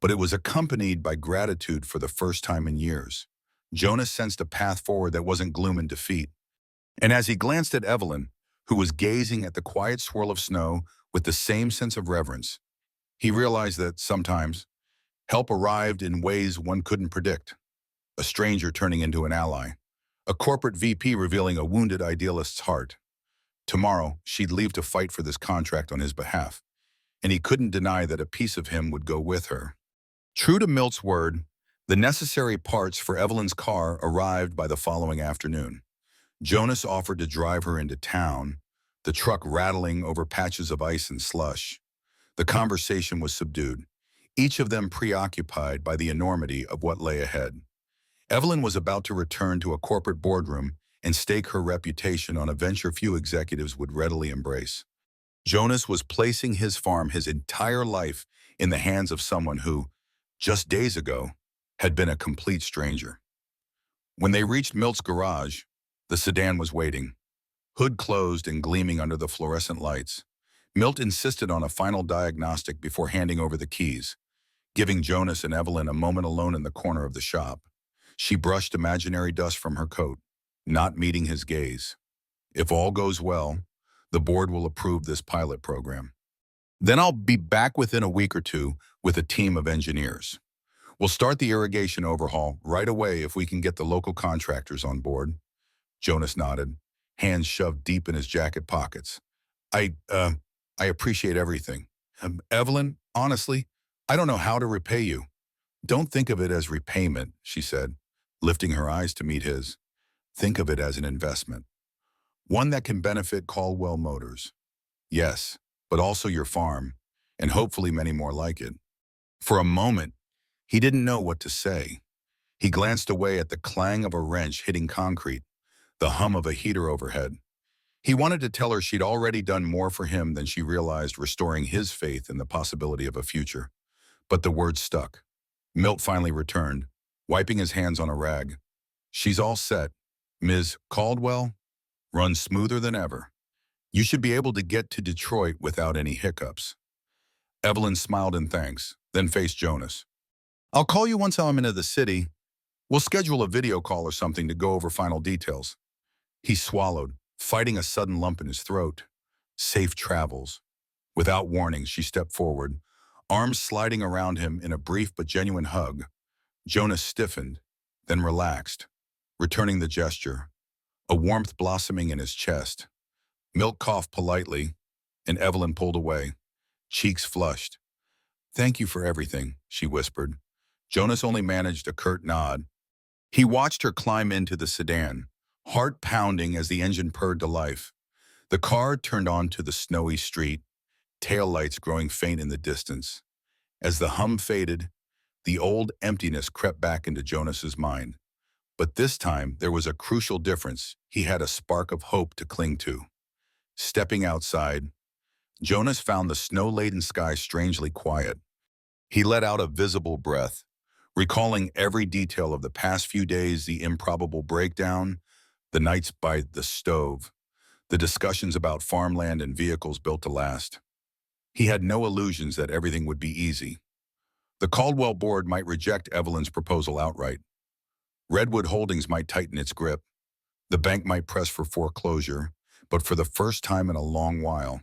but it was accompanied by gratitude for the first time in years. Jonas sensed a path forward that wasn't gloom and defeat. And as he glanced at Evelyn, who was gazing at the quiet swirl of snow with the same sense of reverence, he realized that sometimes help arrived in ways one couldn't predict. A stranger turning into an ally, a corporate VP revealing a wounded idealist's heart. Tomorrow, she'd leave to fight for this contract on his behalf, and he couldn't deny that a piece of him would go with her. True to Milt's word, the necessary parts for Evelyn's car arrived by the following afternoon. Jonas offered to drive her into town, the truck rattling over patches of ice and slush. The conversation was subdued, each of them preoccupied by the enormity of what lay ahead. Evelyn was about to return to a corporate boardroom and stake her reputation on a venture few executives would readily embrace. Jonas was placing his farm, his entire life, in the hands of someone who, just days ago, had been a complete stranger. When they reached Milt's garage, the sedan was waiting, hood closed and gleaming under the fluorescent lights. Milt insisted on a final diagnostic before handing over the keys, giving Jonas and Evelyn a moment alone in the corner of the shop. She brushed imaginary dust from her coat, not meeting his gaze. If all goes well, the board will approve this pilot program. Then I'll be back within a week or two with a team of engineers. We'll start the irrigation overhaul right away if we can get the local contractors on board. Jonas nodded, hands shoved deep in his jacket pockets. I appreciate everything. Evelyn, honestly, I don't know how to repay you. Don't think of it as repayment, she said, lifting her eyes to meet his. Think of it as an investment. One that can benefit Caldwell Motors. Yes, but also your farm, and hopefully many more like it. For a moment, he didn't know what to say. He glanced away at the clang of a wrench hitting concrete, the hum of a heater overhead. He wanted to tell her she'd already done more for him than she realized, restoring his faith in the possibility of a future. But the words stuck. Milt finally returned, wiping his hands on a rag. She's all set. Ms. Caldwell, runs smoother than ever. You should be able to get to Detroit without any hiccups. Evelyn smiled in thanks, then faced Jonas. I'll call you once I'm into the city. We'll schedule a video call or something to go over final details. He swallowed, fighting a sudden lump in his throat. Safe travels. Without warning, she stepped forward, Arms sliding around him in a brief but genuine hug, Jonas stiffened, then relaxed, returning the gesture, a warmth blossoming in his chest. Milt coughed politely, and Evelyn pulled away, cheeks flushed. "Thank you for everything," she whispered. Jonas only managed a curt nod. He watched her climb into the sedan, heart pounding as the engine purred to life. The car turned onto the snowy street, taillights growing faint in the distance. As the hum faded, the old emptiness crept back into Jonas's mind. But this time, there was a crucial difference. He had a spark of hope to cling to. Stepping outside, Jonas found the snow-laden sky strangely quiet. He let out a visible breath, recalling every detail of the past few days, the improbable breakdown, the nights by the stove, the discussions about farmland and vehicles built to last. He had no illusions that everything would be easy. The Caldwell board might reject Evelyn's proposal outright. Redwood Holdings might tighten its grip. The bank might press for foreclosure, but for the first time in a long while,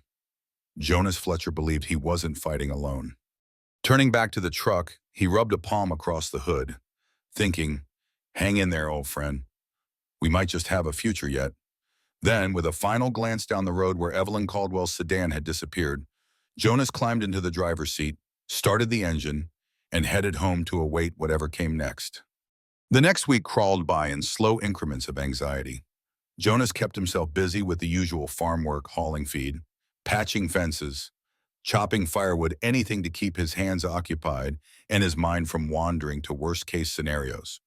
Jonas Fletcher believed he wasn't fighting alone. Turning back to the truck, he rubbed a palm across the hood, thinking, "Hang in there, old friend. We might just have a future yet." Then, with a final glance down the road where Evelyn Caldwell's sedan had disappeared, Jonas climbed into the driver's seat, started the engine, and headed home to await whatever came next. The next week crawled by in slow increments of anxiety. Jonas kept himself busy with the usual farm work, hauling feed, patching fences, chopping firewood, anything to keep his hands occupied and his mind from wandering to worst-case scenarios.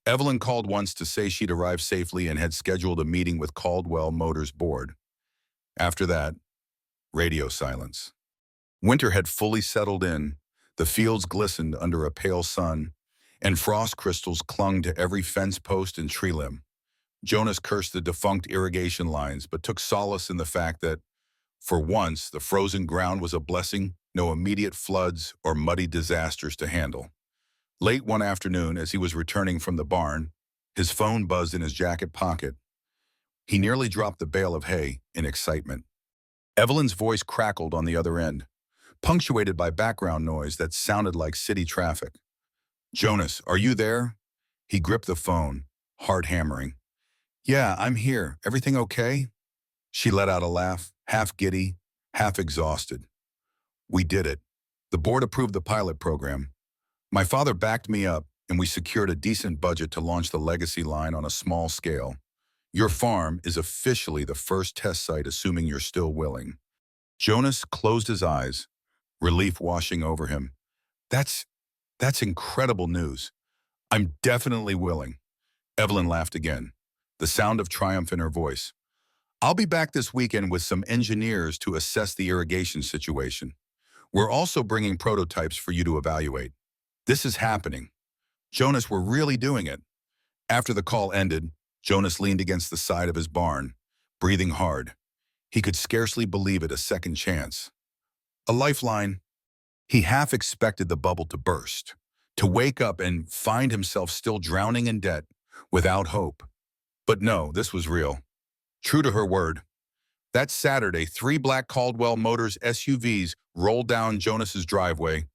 Evelyn called once to say she'd arrived safely and had scheduled a meeting with Caldwell Motors board. After that, radio silence. Winter had fully settled in, the fields glistened under a pale sun, and frost crystals clung to every fence post and tree limb. Jonas cursed the defunct irrigation lines, but took solace in the fact that, for once, the frozen ground was a blessing, no immediate floods or muddy disasters to handle. Late one afternoon, as he was returning from the barn, his phone buzzed in his jacket pocket. He nearly dropped the bale of hay in excitement. Evelyn's voice crackled on the other end, punctuated by background noise that sounded like city traffic. "Jonas, are you there?" He gripped the phone, heart hammering. "Yeah, I'm here. Everything okay?" She let out a laugh, half giddy, half exhausted. "We did it. The board approved the pilot program. My father backed me up, and we secured a decent budget to launch the legacy line on a small scale. Your farm is officially the first test site, assuming you're still willing." Jonas closed his eyes, relief washing over him. That's incredible news. I'm definitely willing." Evelyn laughed again, the sound of triumph in her voice. "I'll be back this weekend with some engineers to assess the irrigation situation. We're also bringing prototypes for you to evaluate. This is happening. Jonas, we're really doing it." After the call ended, Jonas leaned against the side of his barn, breathing hard. He could scarcely believe it, a second chance. A lifeline. He half expected the bubble to burst, to wake up and find himself still drowning in debt, without hope. But no, this was real. True to her word. That Saturday, 3 black Caldwell Motors SUVs rolled down Jonas's driveway.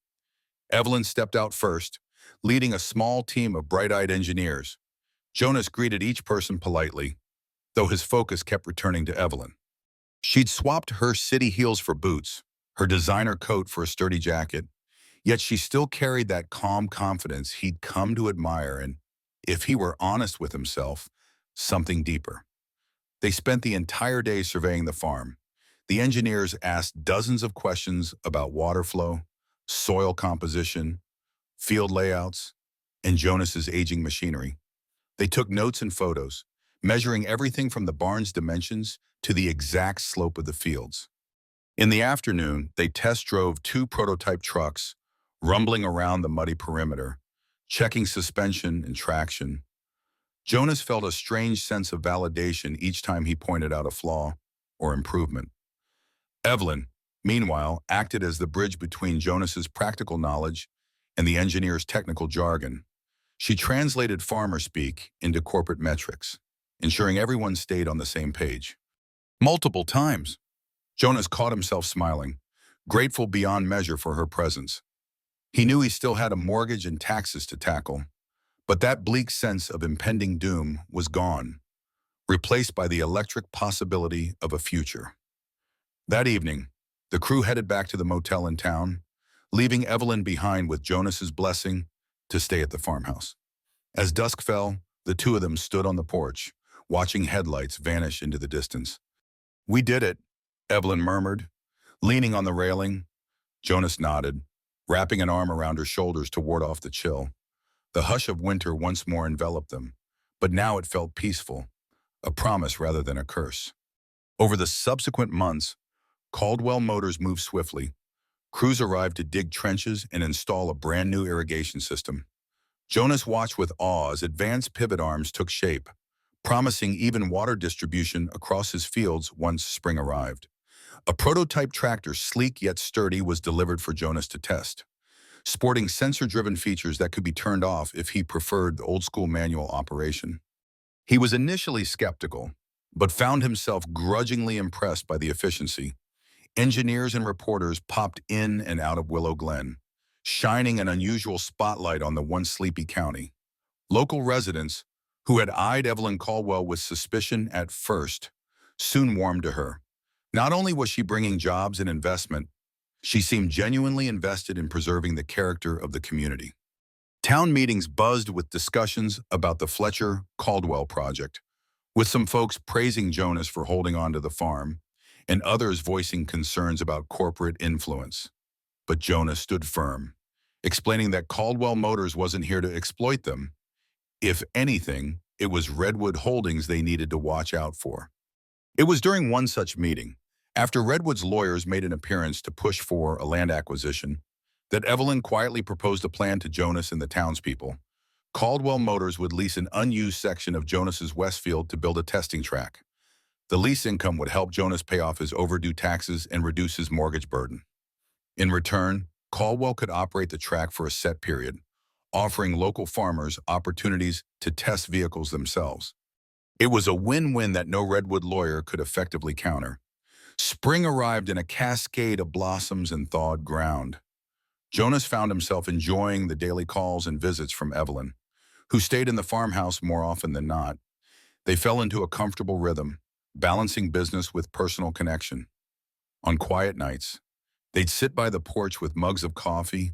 Evelyn stepped out first, leading a small team of bright-eyed engineers. Jonas greeted each person politely, though his focus kept returning to Evelyn. She'd swapped her city heels for boots, her designer coat for a sturdy jacket, yet she still carried that calm confidence he'd come to admire and, if he were honest with himself, something deeper. They spent the entire day surveying the farm. The engineers asked dozens of questions about water flow, soil composition, field layouts, and Jonas's aging machinery. They took notes and photos, measuring everything from the barn's dimensions to the exact slope of the fields. In the afternoon, they test drove 2 prototype trucks, rumbling around the muddy perimeter, checking suspension and traction. Jonas felt a strange sense of validation each time he pointed out a flaw or improvement. Evelyn, meanwhile, acted as the bridge between Jonas's practical knowledge and the engineer's technical jargon. She translated farmer speak into corporate metrics, ensuring everyone stayed on the same page. Multiple times, Jonas caught himself smiling, grateful beyond measure for her presence. He knew he still had a mortgage and taxes to tackle, but that bleak sense of impending doom was gone, replaced by the electric possibility of a future. That evening, the crew headed back to the motel in town, leaving Evelyn behind with Jonas's blessing to stay at the farmhouse. As dusk fell, the two of them stood on the porch, watching headlights vanish into the distance. "We did it," Evelyn murmured, leaning on the railing. Jonas nodded, wrapping an arm around her shoulders to ward off the chill. The hush of winter once more enveloped them, but now it felt peaceful, a promise rather than a curse. Over the subsequent months, Caldwell Motors moved swiftly. Crews arrived to dig trenches and install a brand new irrigation system. Jonas watched with awe as advanced pivot arms took shape, promising even water distribution across his fields once spring arrived. A prototype tractor, sleek yet sturdy, was delivered for Jonas to test, sporting sensor-driven features that could be turned off if he preferred the old-school manual operation. He was initially skeptical, but found himself grudgingly impressed by the efficiency. Engineers and reporters popped in and out of Willow Glen, shining an unusual spotlight on the once sleepy county. Local residents, who had eyed Evelyn Caldwell with suspicion at first, soon warmed to her. Not only was she bringing jobs and investment, she seemed genuinely invested in preserving the character of the community. Town meetings buzzed with discussions about the Fletcher Caldwell project, with some folks praising Jonas for holding on to the farm, and others voicing concerns about corporate influence. But Jonas stood firm, explaining that Caldwell Motors wasn't here to exploit them. If anything, it was Redwood Holdings they needed to watch out for. It was during one such meeting, after Redwood's lawyers made an appearance to push for a land acquisition, that Evelyn quietly proposed a plan to Jonas and the townspeople. Caldwell Motors would lease an unused section of Jonas's Westfield to build a testing track. The lease income would help Jonas pay off his overdue taxes and reduce his mortgage burden. In return, Caldwell could operate the track for a set period, offering local farmers opportunities to test vehicles themselves. It was a win-win that no Redwood lawyer could effectively counter. Spring arrived in a cascade of blossoms and thawed ground. Jonas found himself enjoying the daily calls and visits from Evelyn, who stayed in the farmhouse more often than not. They fell into a comfortable rhythm, balancing business with personal connection. On quiet nights, they'd sit by the porch with mugs of coffee,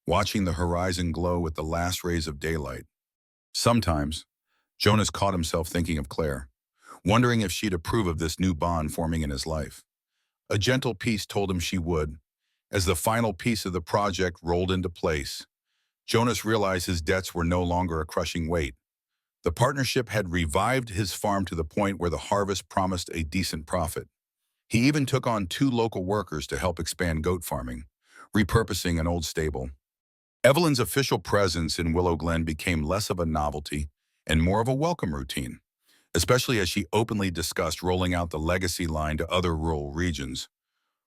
watching the horizon glow with the last rays of daylight. Sometimes, Jonas caught himself thinking of Claire, wondering if she'd approve of this new bond forming in his life. A gentle peace told him she would. As the final piece of the project rolled into place, Jonas realized his debts were no longer a crushing weight. The partnership had revived his farm to the point where the harvest promised a decent profit. He even took on 2 local workers to help expand goat farming, repurposing an old stable. Evelyn's official presence in Willow Glen became less of a novelty and more of a welcome routine, especially as she openly discussed rolling out the legacy line to other rural regions.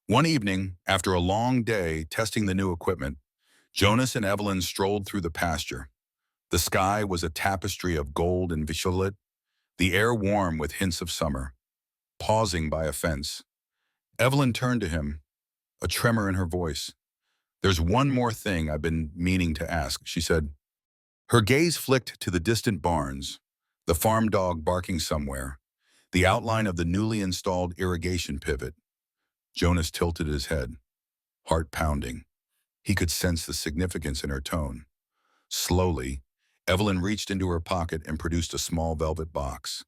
One evening, after a long day testing the new equipment, Jonas and Evelyn strolled through the pasture. The sky was a tapestry of gold and violet, the air warm with hints of summer. Pausing by a fence, Evelyn turned to him, a tremor in her voice. "There's one more thing I've been meaning to ask," she said. Her gaze flicked to the distant barns, the farm dog barking somewhere, the outline of the newly installed irrigation pivot. Jonas tilted his head, heart pounding. He could sense the significance in her tone. Slowly, Evelyn reached into her pocket and produced a small velvet box.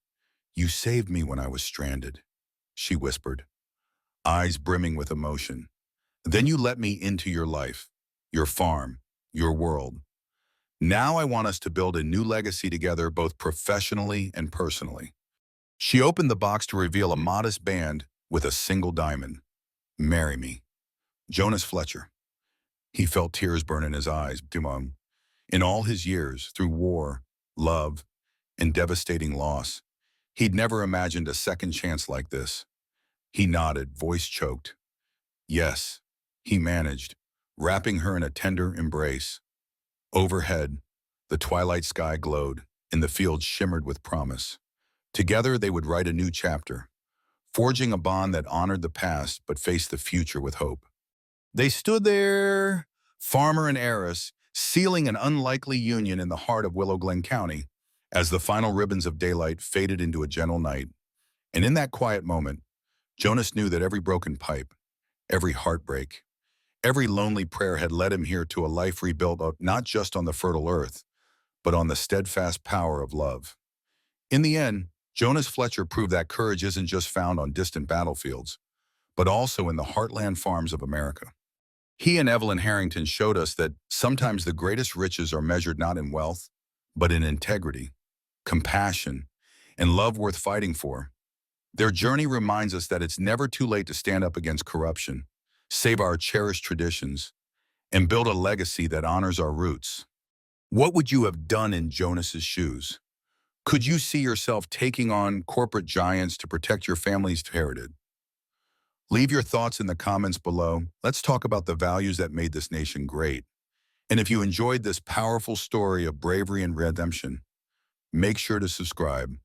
"You saved me when I was stranded," she whispered, eyes brimming with emotion. "Then you let me into your life, your farm, your world. Now I want us to build a new legacy together, both professionally and personally." She opened the box to reveal a modest band with a single diamond. "Marry me. Jonas Fletcher." He felt tears burn in his eyes. In all his years, through war, love, and devastating loss, he'd never imagined a second chance like this. He nodded, voice choked. Yes, he managed, wrapping her in a tender embrace. Overhead, the twilight sky glowed, and the fields shimmered with promise. Together, they would write a new chapter, forging a bond that honored the past but faced the future with hope. They stood there, Farmer and heiress, sealing an unlikely union in the heart of Willow Glen County, as the final ribbons of daylight faded into a gentle night. And in that quiet moment, Jonas knew that every broken pipe, every heartbreak, every lonely prayer had led him here to a life rebuilt not just on the fertile earth, but on the steadfast power of love. In the end, Jonas Fletcher proved that courage isn't just found on distant battlefields, but also in the heartland farms of America. He and Evelyn Harrington showed us that sometimes the greatest riches are measured not in wealth, but in integrity, compassion, and love worth fighting for. Their journey reminds us that it's never too late to stand up against corruption, save our cherished traditions, and build a legacy that honors our roots. What would you have done in Jonas's shoes? Could you see yourself taking on corporate giants to protect your family's heritage? Leave your thoughts in the comments below. Let's talk about the values that made this nation great. And if you enjoyed this powerful story of bravery and redemption, make sure to subscribe,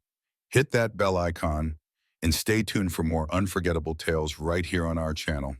hit that bell icon, and stay tuned for more unforgettable tales right here on our channel.